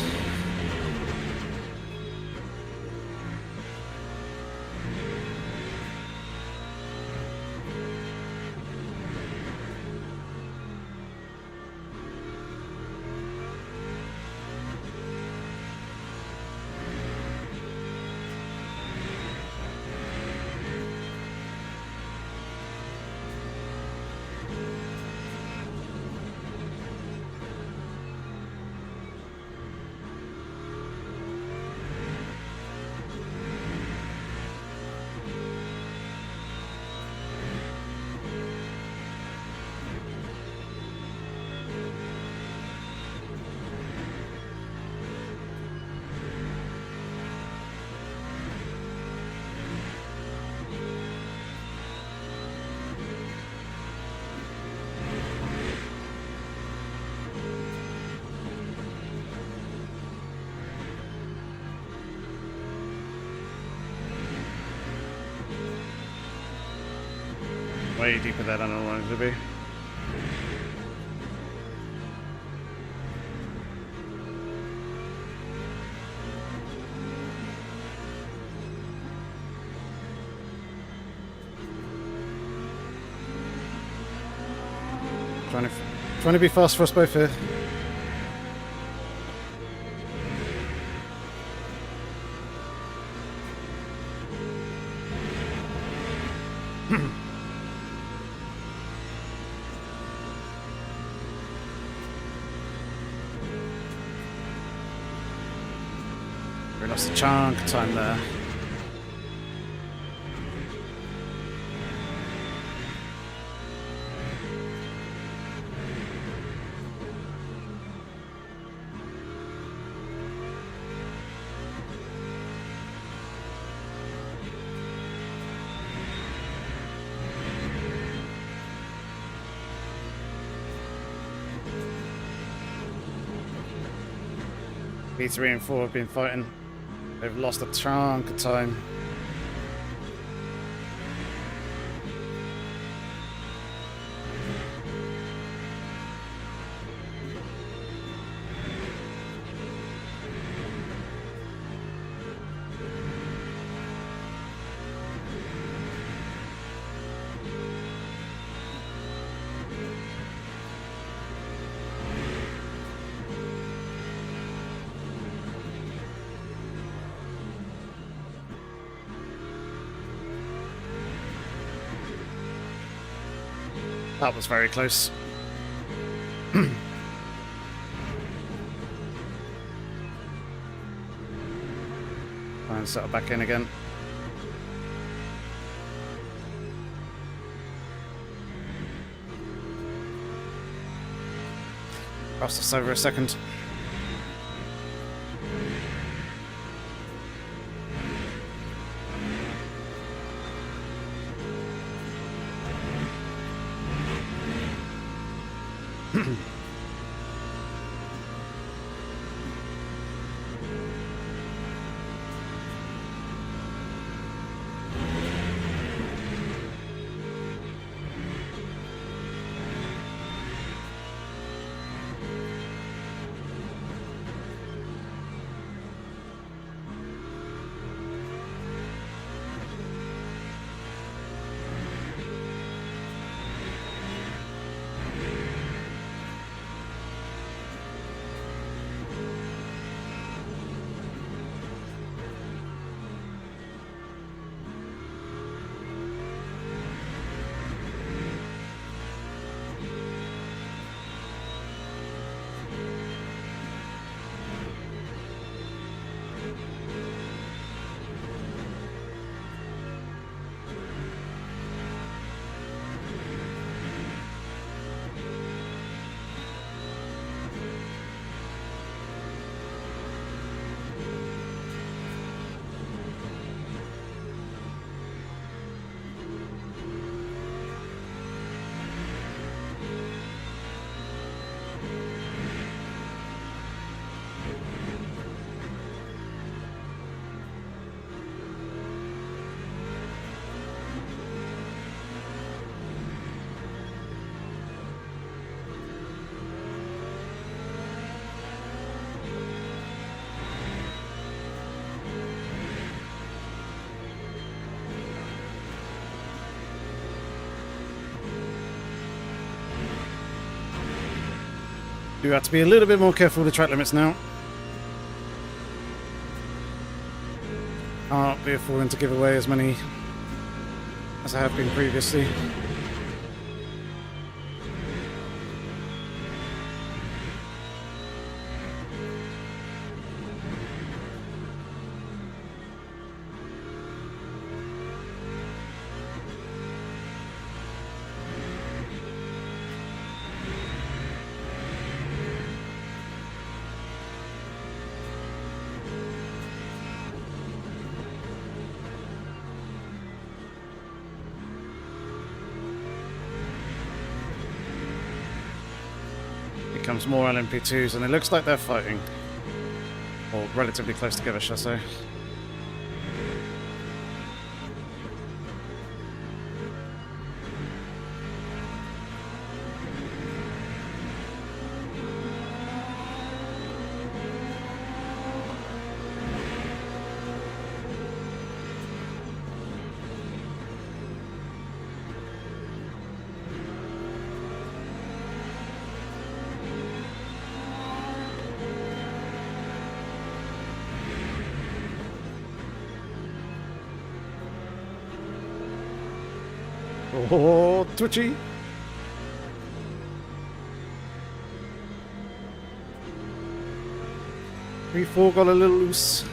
Way deeper than I wanted to be. Trying to be fast for us both here. We lost a chunk of time there. P3 and 4 have been fighting. They've lost a chunk of time. That was very close. Try and settle back in again. Cost us over a second. Do have to be a little bit more careful with the track limits now. Can't be affording to give away as many as I have been previously. Comes more LMP2s, and it looks like they're fighting, or relatively close together, shall I say. Oh, twitchy. P4 got a little loose.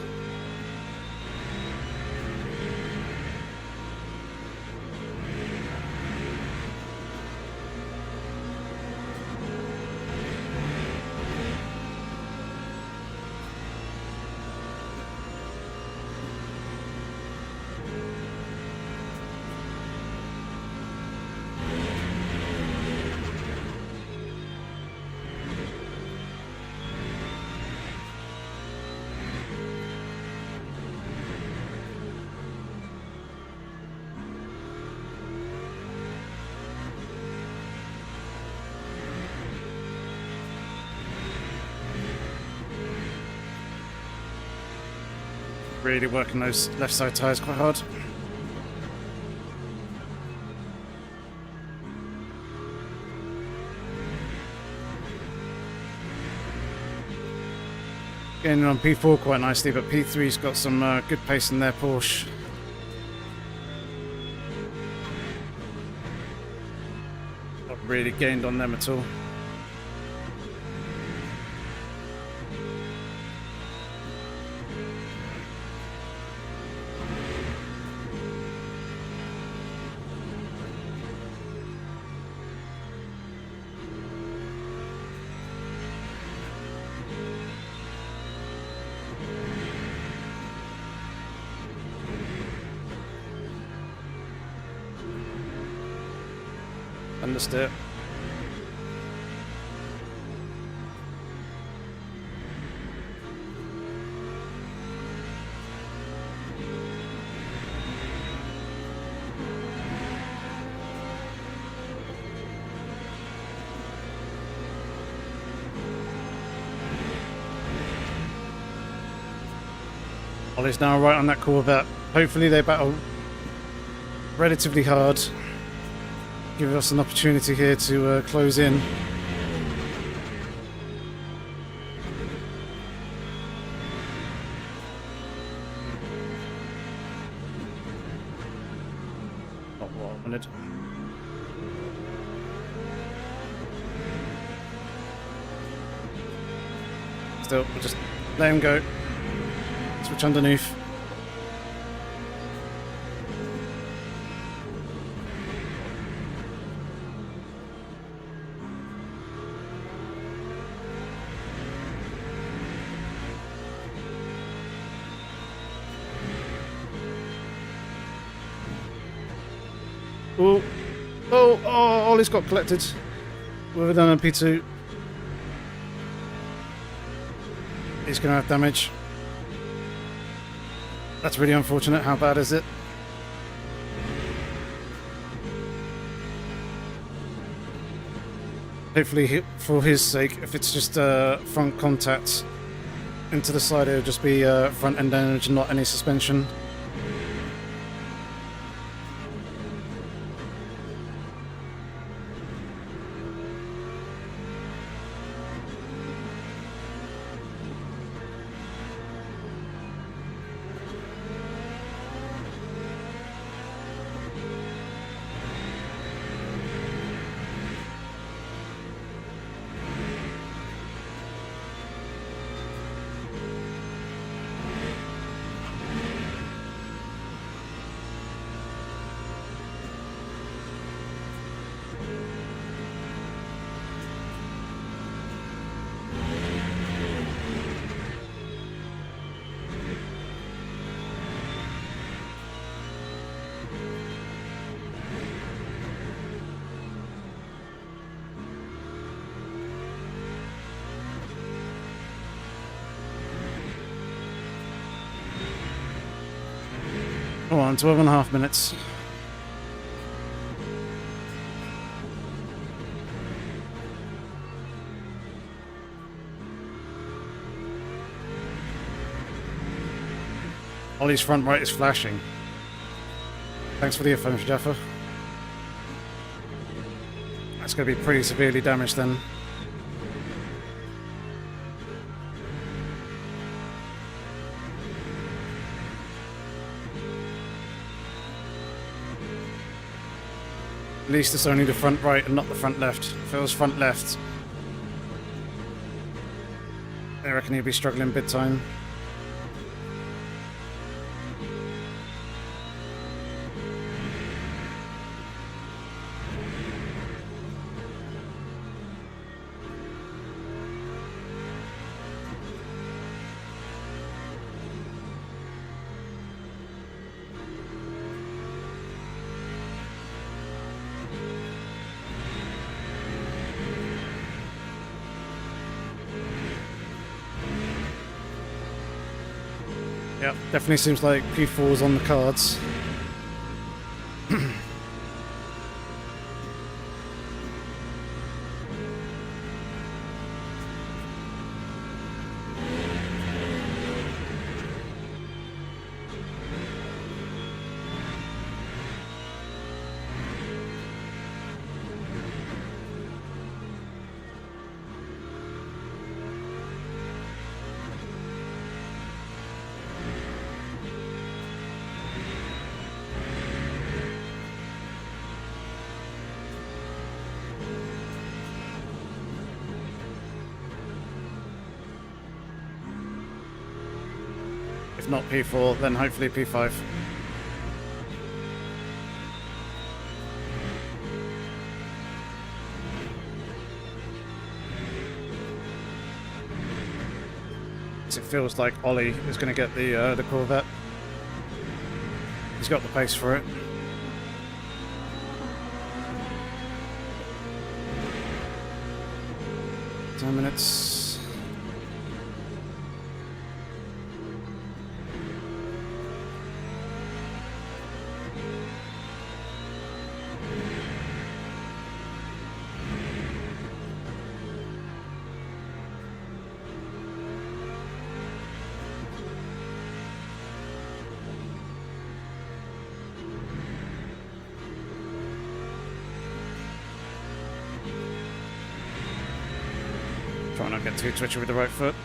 Really working those left side tyres quite hard. Getting on P4 quite nicely, but P3's got some good pace in their Porsche. Not really gained on them at all. Understood. Ollie's now right on that Corvette. Hopefully they battle relatively hard. Give us an opportunity here to close in. Not what I wanted. Still, we'll just let him go. Switch underneath. Oh, Ollie's got collected. We're done on P2. He's going to have damage. That's really unfortunate. How bad is it? Hopefully, for his sake, if it's just front contact into the side, it'll just be front end damage and not any suspension. Come on, 12.5 minutes. Ollie's front right is flashing. Thanks for the earphones, Jaffa. That's going to be pretty severely damaged then. At least it's only the front right and not the front left. If it was front left, I reckon he'd be struggling big time. Yep, definitely seems like P4's on the cards. If not P4, then hopefully P5. It feels like Ollie is going to get the Corvette. He's got the pace for it. Ten minutes. Try not to get too twitchy with the right foot.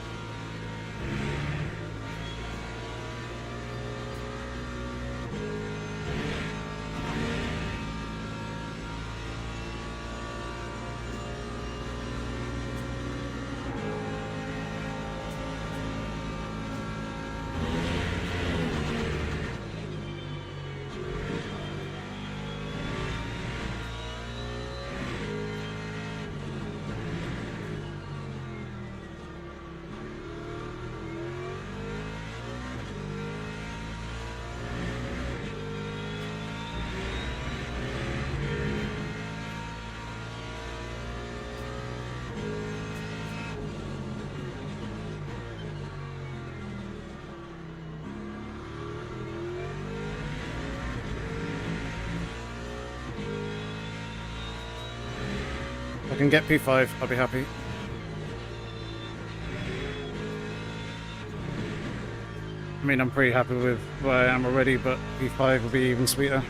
If I can get P5, I'll be happy. I mean, I'm pretty happy with where I am already, but P5 will be even sweeter.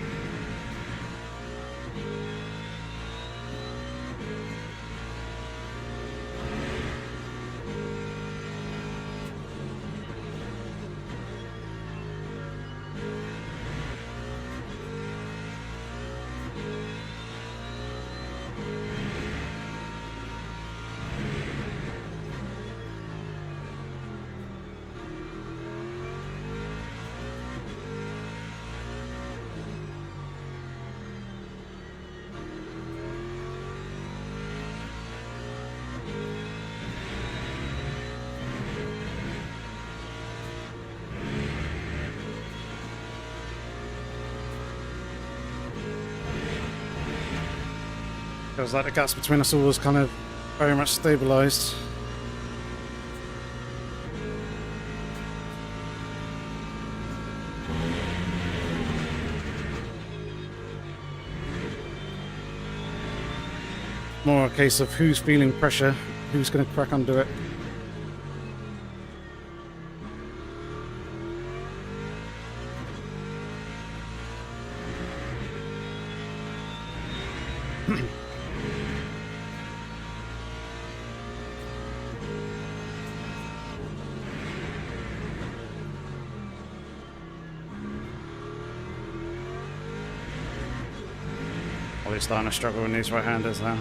Feels like the gaps between us all was kind of very much stabilised. More a case of who's feeling pressure, who's going to crack under it. Ollie's starting to struggle with these right-handers now.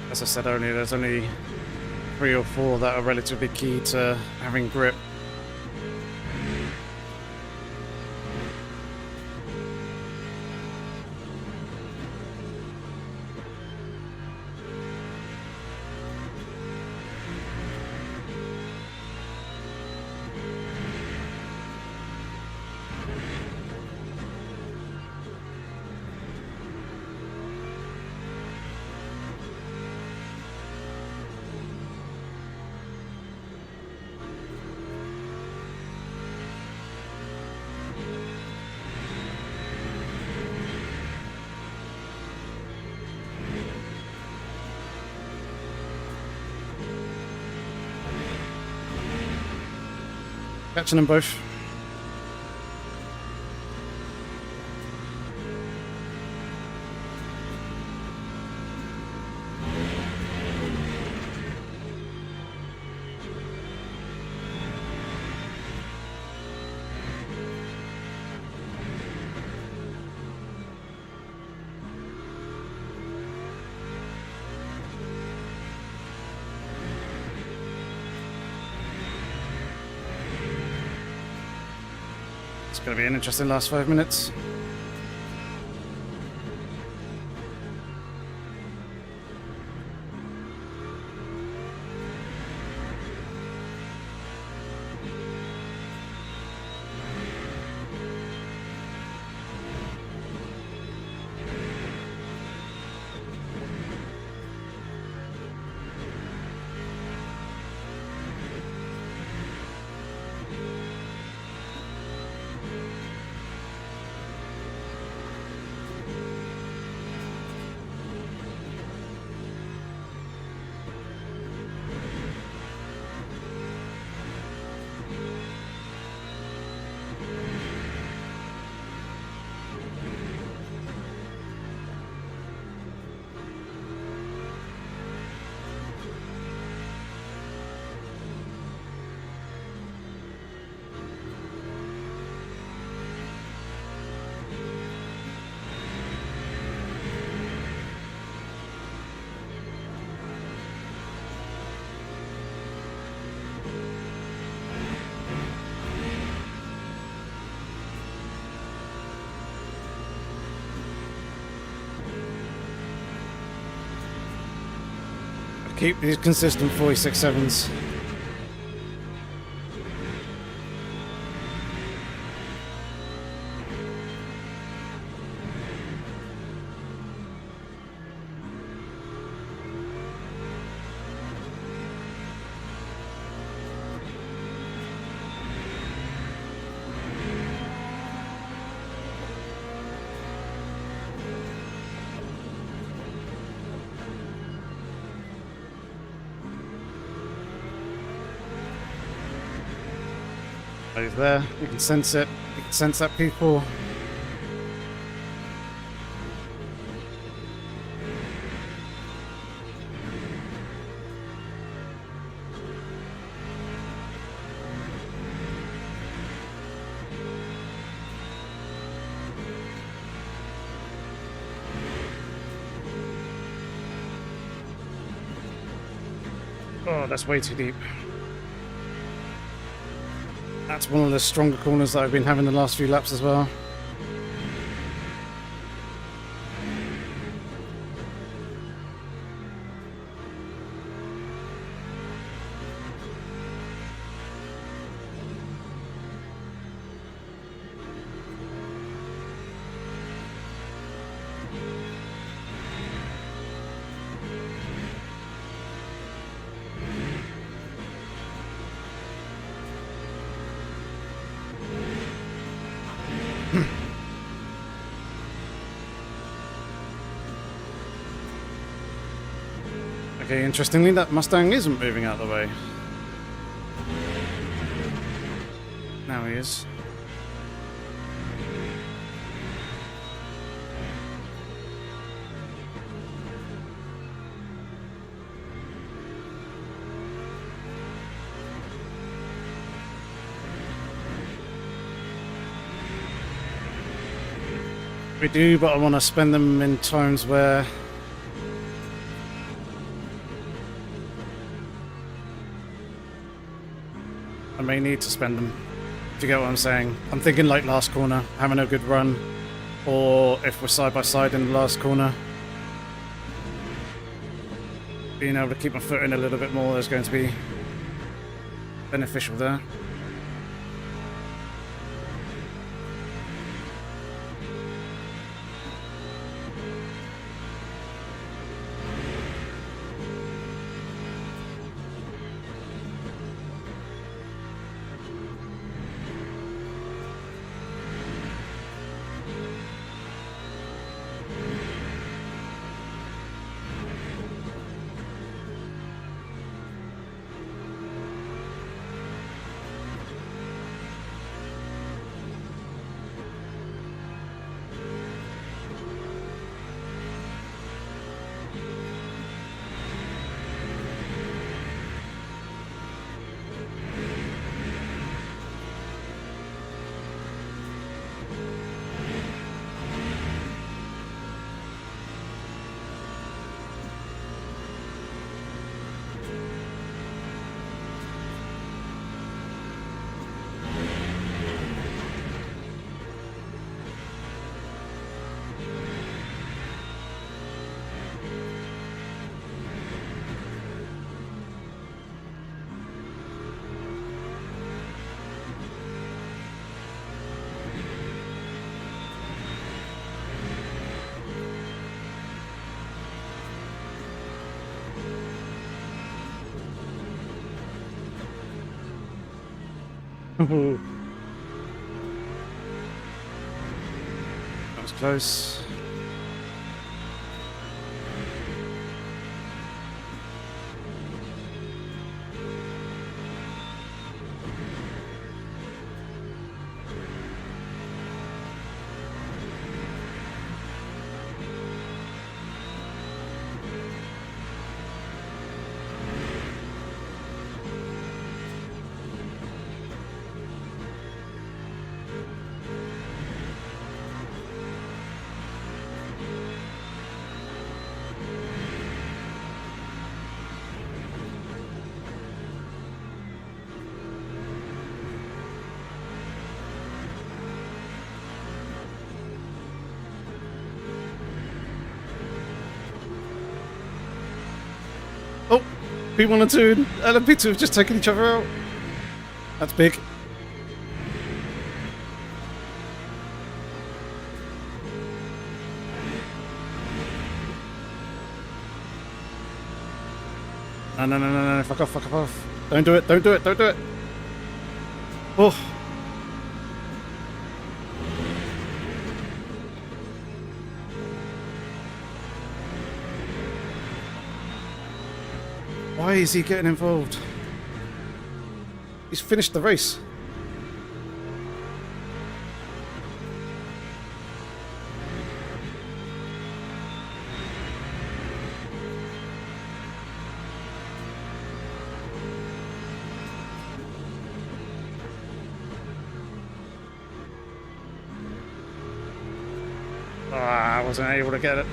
As I said earlier, there's only 3 or 4 that are relatively key to having grip. Catching them both. It's going to be an interesting last 5 minutes. Keep these consistent 46.7s. Over there, you can sense it. You can sense that people. Oh, that's way too deep. That's one of the stronger corners that I've been having the last few laps as well. Okay, interestingly, that Mustang isn't moving out of the way. Now he is. We do, but I want to spend them in times where I may need to spend them, if you get what I'm saying. I'm thinking like last corner, having a good run, or if we're side by side in the last corner, being able to keep my foot in a little bit more is going to be beneficial there. That was close. Oh, P1 and 2 and LMP2 have just taken each other out. That's big. No, fuck off. Don't do it. Oh. Why is he getting involved? He's finished the race. I wasn't able to get it.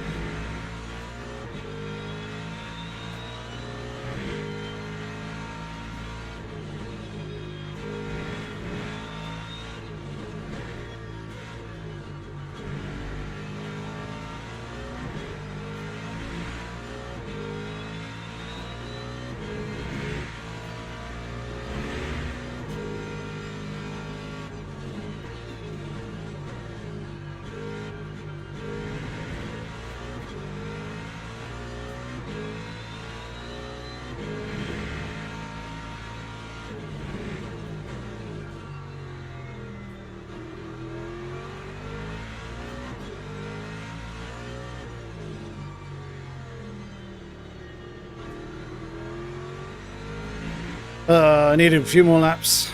I needed a few more laps.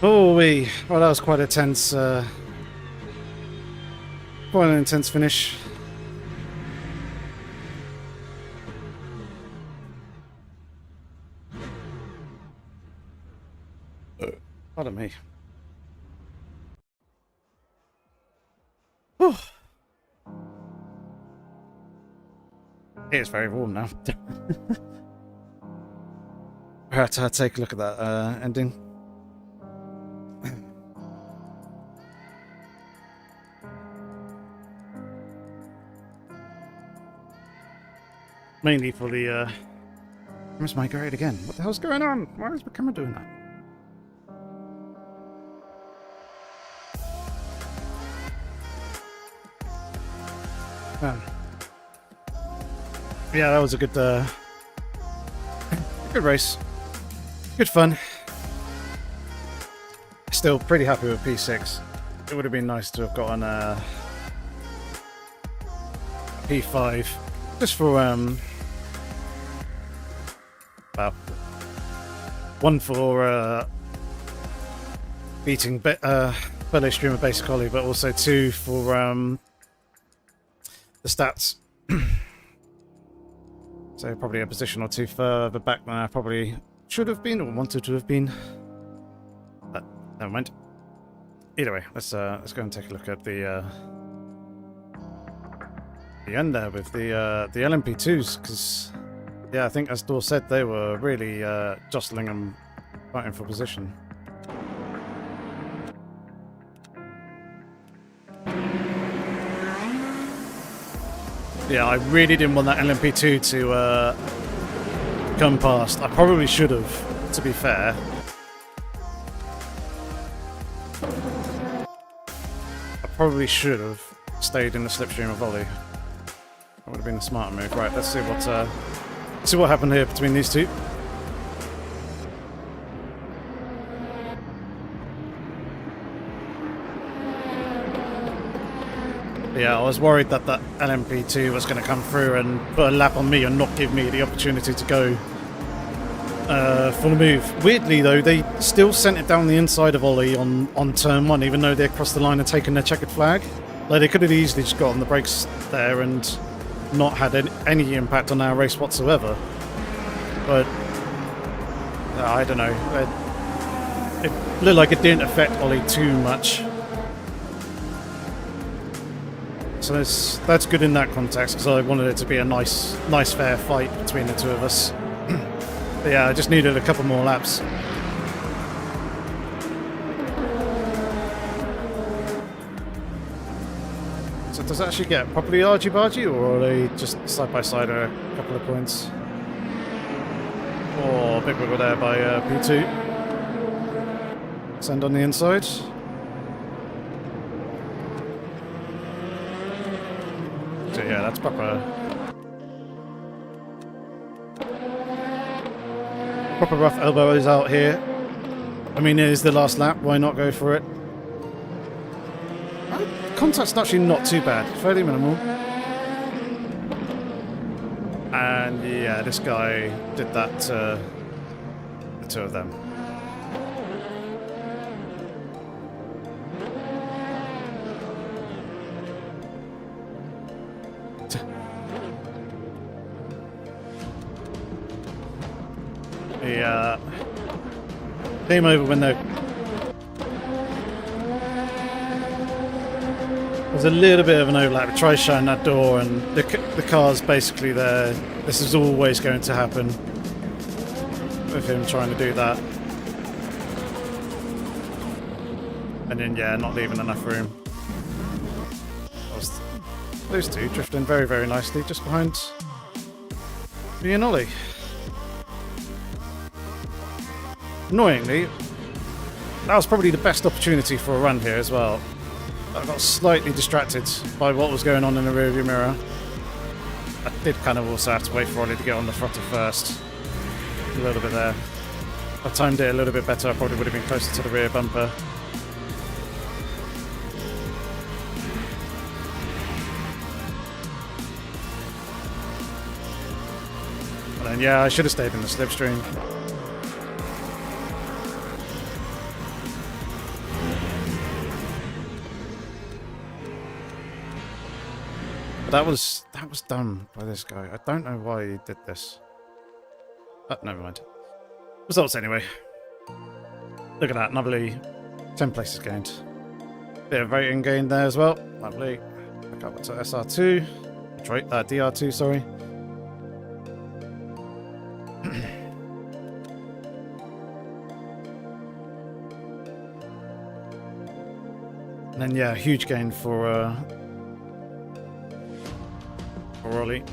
Oh, well, that was quite a tense, quite an intense finish. Pardon me. Whew. It's very warm now. Right, take a look at that ending. Mainly for the where's my grade again? What the hell's going on? Why is the camera doing that? Yeah, that was a good race. Good fun. Still pretty happy with P6. It would have been nice to have gotten a P5 just for well, one for beating fellow streamer Basic Ollie, but also two for the stats. So probably a position or two further back than I probably should have been or wanted to have been. But never mind. Either way, let's go and take a look at the end there with the LMP2s, because yeah, I think as Dor said, they were really jostling and fighting for position. Yeah, I really didn't want that LMP2 to come past. I probably should have, to be fair. I probably should have stayed in the slipstream of Ollie. That would have been a smarter move. Right, let's see what happened here between these two. Yeah, I was worried that that LMP2 was going to come through and put a lap on me and not give me the opportunity to go full move. Weirdly though, they still sent it down the inside of Ollie on turn 1, even though they crossed the line and taken their checkered flag. Like, they could have easily just got on the brakes there and not had any impact on our race whatsoever. But I don't know. It looked like it didn't affect Ollie too much. So that's good in that context, because I wanted it to be a nice fair fight between the two of us. But yeah, I just needed a couple more laps. So does it actually get properly argy-bargy, or are they just side by side a couple of points? Oh, big wiggle there by P2. Send on the inside. So yeah, that's proper rough elbows out here. I mean, it is the last lap, why not go for it? Contact's actually not too bad, fairly minimal. And yeah, this guy did that to the two of them. The came over when there was a little bit of an overlap. We tried shutting that door, and the car's basically there. This is always going to happen with him trying to do that. And then, yeah, not leaving enough room. Those two drifting very, very nicely just behind me and Ollie. Annoyingly, that was probably the best opportunity for a run here as well. I got slightly distracted by what was going on in the rearview mirror. I did kind of also have to wait for Ollie to get on the throttle first. A little bit there. If I timed it a little bit better, I probably would have been closer to the rear bumper. And then, yeah, I should have stayed in the slipstream. That was done by this guy. I don't know why he did this. But never mind. Results anyway. Look at that, lovely 10 places gained. Bit of rating gained there as well. Lovely. Back up to SR2. Detroit, DR2, sorry. And then yeah, huge gain for Ollie.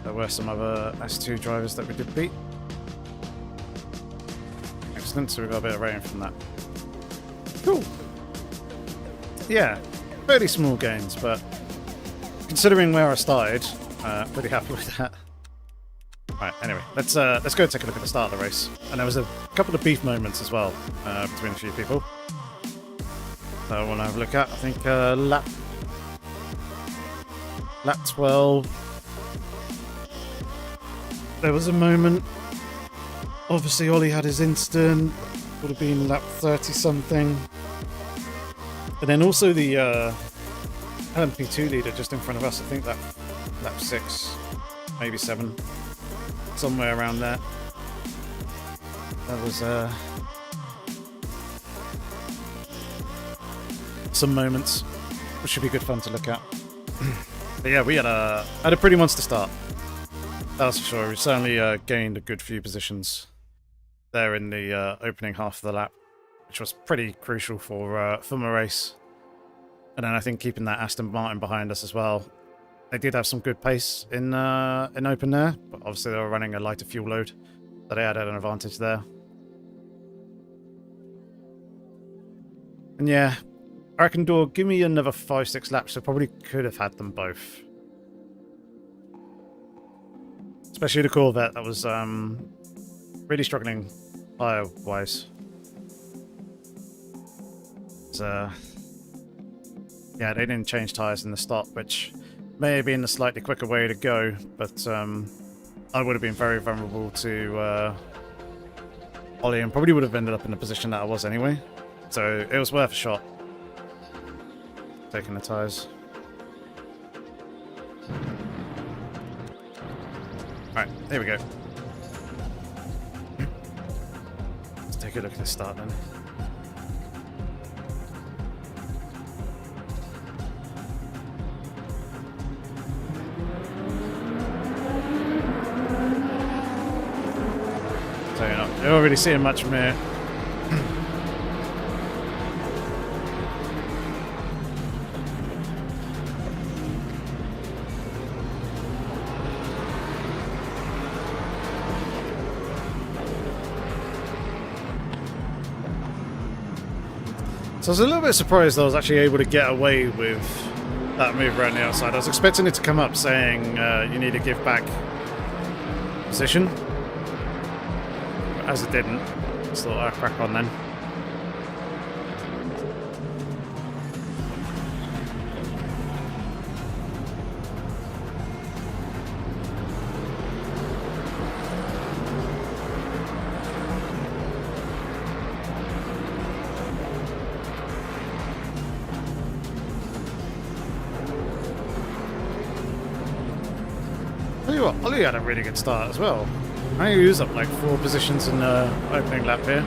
There were some other S2 drivers that we did beat. Excellent, so we got a bit of rating from that. Cool. Yeah, fairly small gains, but considering where I started, pretty happy with that. Right, anyway, let's go take a look at the start of the race. And there was a couple of beef moments as well between a few people. So I want to have a look at, I think, lap 12. There was a moment. Obviously, Ollie had his incident. Would have been lap 30 something. And then also the LMP2 leader just in front of us. I think that lap 6, maybe 7, somewhere around there. That was some moments, which should be good fun to look at. But yeah, we had a pretty monster start. That's for sure. We certainly gained a good few positions there in the opening half of the lap, which was pretty crucial for my race. And then I think keeping that Aston Martin behind us as well. They did have some good pace in open there, but obviously they were running a lighter fuel load, so they had an advantage there. And yeah, I reckon, Door, give me another 5-6 laps. I probably could have had them both. Especially the Corvette, that was really struggling tire-wise. So, yeah, they didn't change tyres in the stop, which may have been a slightly quicker way to go, but I would have been very vulnerable to Ollie and probably would have ended up in the position that I was anyway. So it was worth a shot. Taking the tyres. Alright, here we go. Let's take a look at the start then. So you're not really seeing much from here. So I was a little bit surprised I was actually able to get away with that move around the outside. I was expecting it to come up saying you need to give back position. But as it didn't, just thought I'd crack on then. Ollie had a really good start as well. I think he was up like 4 positions in the opening lap here.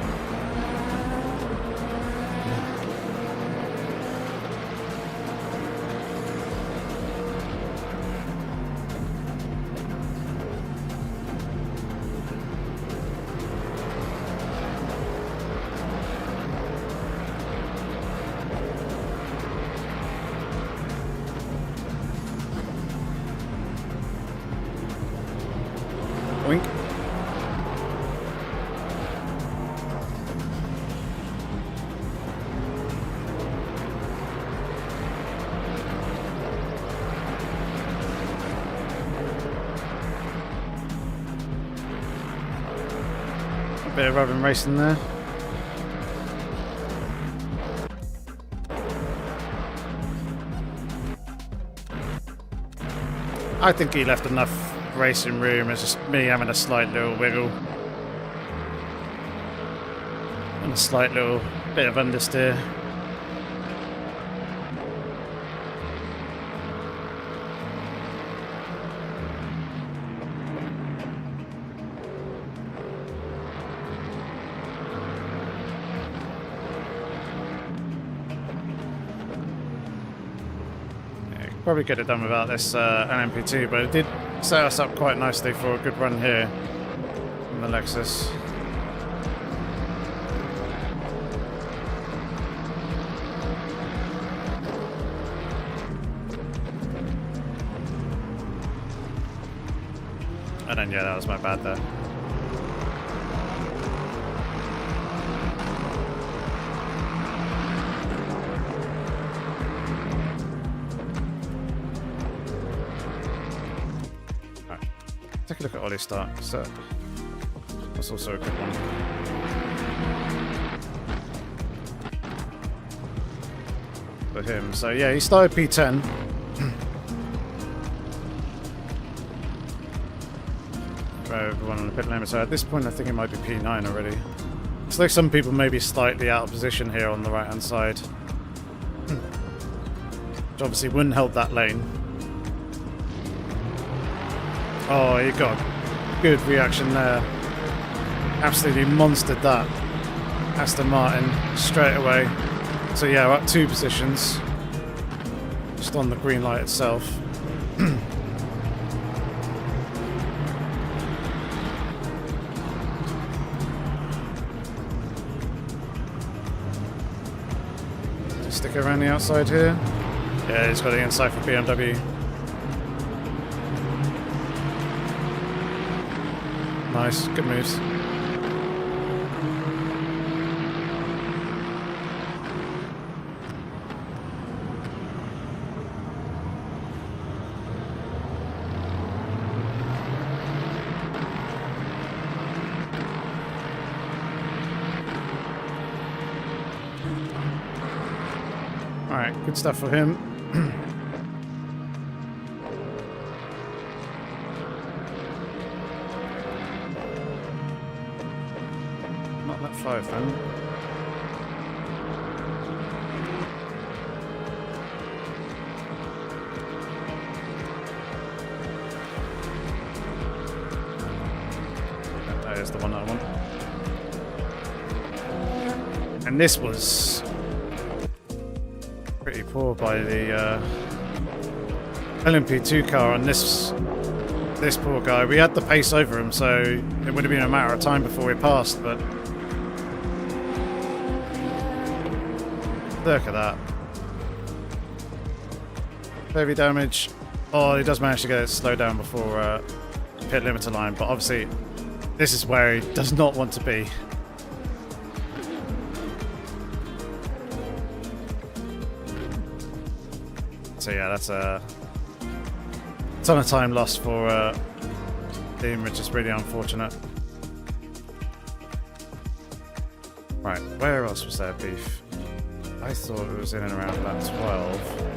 Wink. A bit of rubbing racing there. I think he left enough racing room. It's just me having a slight little wiggle and a slight little bit of understeer. Probably could have done without this LMP2, but it did set us up quite nicely for a good run here in the Lexus. And then, yeah, that was my bad there. Take a look at Ollie's start. So that's also a good one. For him. So yeah, he started P10. For everyone on the pit lane. So at this point I think it might be P9 already. It's like some people may be slightly out of position here on the right hand side. Which obviously wouldn't help that lane. Oh, you got good reaction there. Absolutely monstered that Aston Martin straight away. So yeah, we're up 2 positions. Just on the green light itself. Just stick around the outside here. Yeah, he's got the inside for BMW. Nice, good moves. Alright, good stuff for him. Not that 5 then. That is the one that I want. And this was pretty poor by the LMP2 car on this poor guy. We had the pace over him, so it would have been a matter of time before we passed, but look at that. Heavy damage. Oh, he does manage to get it slowed down before pit limiter line, but obviously this is where he does not want to be. So yeah, that's a ton of time lost for team, which is really unfortunate. Right, where else was there beef? I thought it was in and around about 12.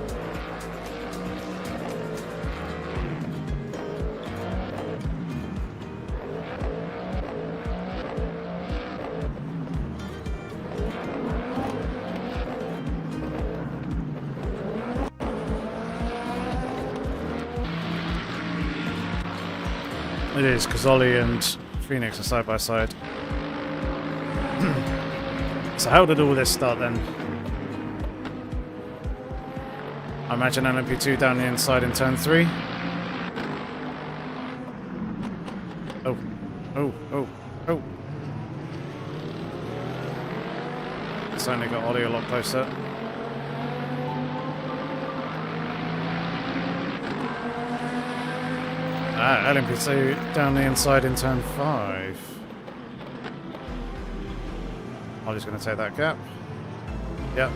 It is, because Ollie and Phoenix are side by side. So how did all this start then? I imagine LMP2 down the inside in turn 3. Oh, oh, oh, oh. Certainly got Ollie a lot closer. LMP2 down the inside in turn 5. Ollie's going to take that gap. Yep.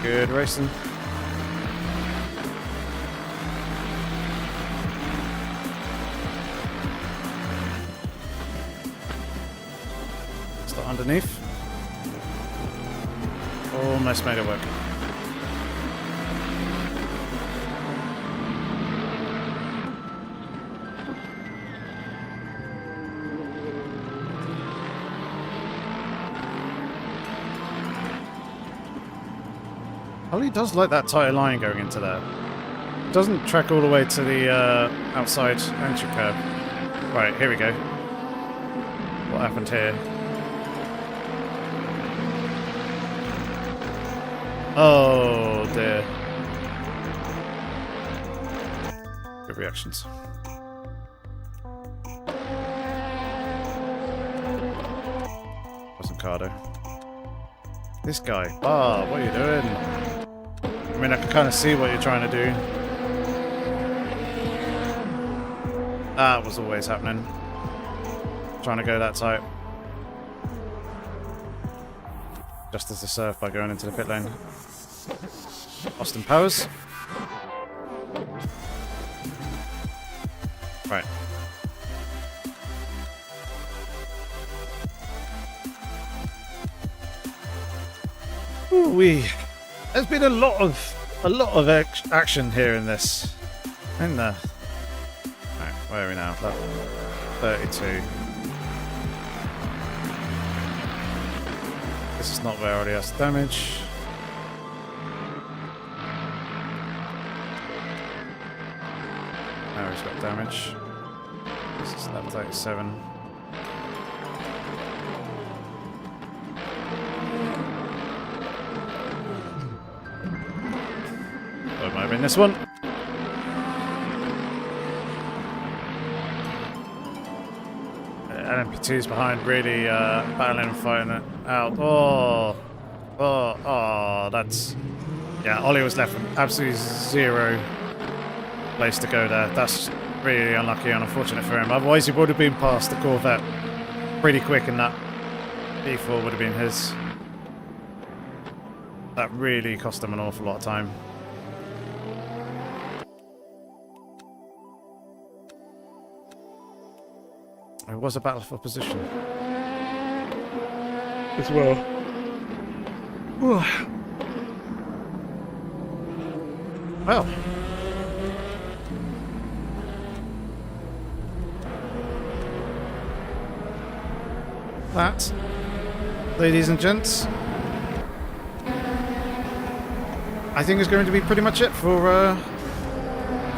Good racing. Underneath. Almost made it work. Ollie does like that tighter line going into there. Doesn't track all the way to the outside entry curve. Right, here we go. What happened here? Oh dear. Good reactions. Wasn't Cardo. This guy. Ah, what are you doing? I mean, I can kind of see what you're trying to do. That was always happening. Trying to go that tight. Just as the serve by going into the pit lane. Austin Powers. Right. Ooh-wee. There's been a lot of action here in this. In there. Right, where are we now? Level 32. This is not where Ollie has damage. Now he's got damage. This is level 37. Oh, it might have been this one. LMP2's behind, really battling and fighting it out. That's... Yeah, Ollie was left with absolutely zero place to go there. That's really unlucky and unfortunate for him. Otherwise, he would have been past the Corvette pretty quick, and that P4 would have been his. That really cost him an awful lot of time. It was a battle for position as well. Well, that, ladies and gents, I think is going to be pretty much it for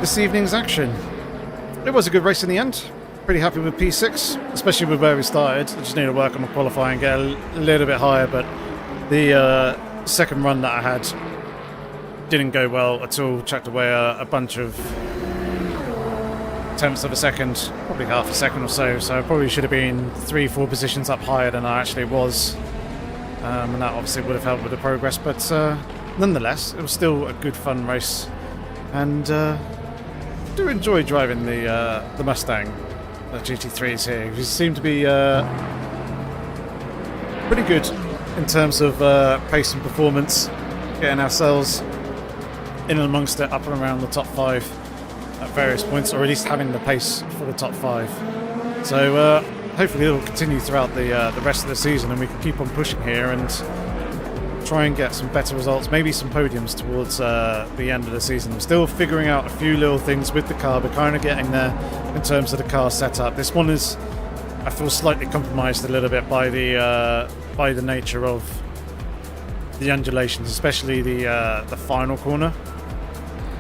this evening's action. It was a good race in the end. Pretty happy with P6, especially with where we started. I just need to work on the qualifying, get a little bit higher, but the second run that I had didn't go well at all. Chucked away a bunch of tenths of a second, probably half a second or so, so I probably should have been 3-4 positions up higher than I actually was, and that obviously would have helped with the progress, but nonetheless, it was still a good fun race, and do enjoy driving the Mustang. The GT3s here. We seem to be pretty good in terms of pace and performance, getting ourselves in and amongst it, up and around the top 5 at various points, or at least having the pace for the top 5. So hopefully it will continue throughout the rest of the season, and we can keep on pushing here and try and get some better results, maybe some podiums towards the end of the season. I'm still figuring out a few little things with the car. We're kind of getting there in terms of the car setup. This one is, I feel, slightly compromised a little bit by the nature of the undulations, especially the final corner.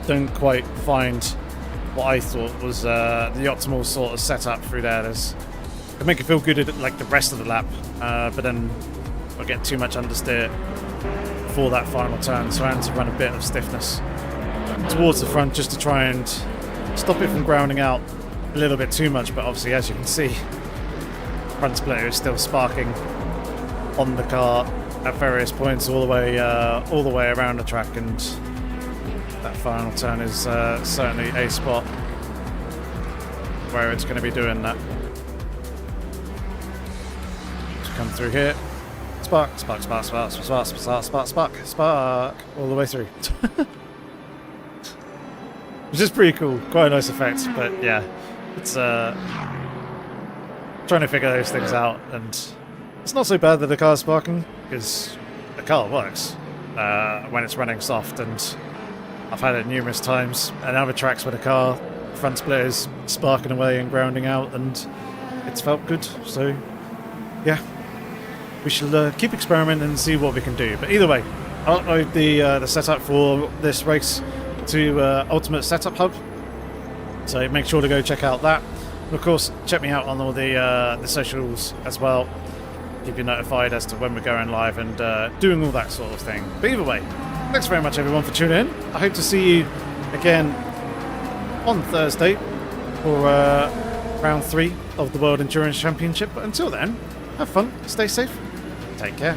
Don't quite find what I thought was the optimal sort of setup through there. It'll make it feel good at like the rest of the lap, but then I'll get too much understeer for that final turn, so I had to run a bit of stiffness towards the front just to try and stop it from grounding out a little bit too much. But obviously, as you can see, front splitter is still sparking on the car at various points all the way around the track, and that final turn is certainly a spot where it's going to be doing that. Just come through here. Spark, spark, spark, spark, spark, spark, spark, spark, spark, all the way through. Which is pretty cool. Quite a nice effect, but yeah, it's trying to figure those things out, and it's not so bad that the car's sparking, because the car works when it's running soft, and I've had it numerous times, and other tracks where the car front split is sparking away and grounding out, and it's felt good. So yeah, we shall keep experimenting and see what we can do. But either way, I'll upload the setup for this race to Ultimate Setup Hub, so make sure to go check out that. And of course, check me out on all the socials as well. Keep you notified as to when we're going live and doing all that sort of thing. But either way, thanks very much everyone for tuning in. I hope to see you again on Thursday for round 3 of the World Endurance Championship. But until then, have fun, stay safe, take care.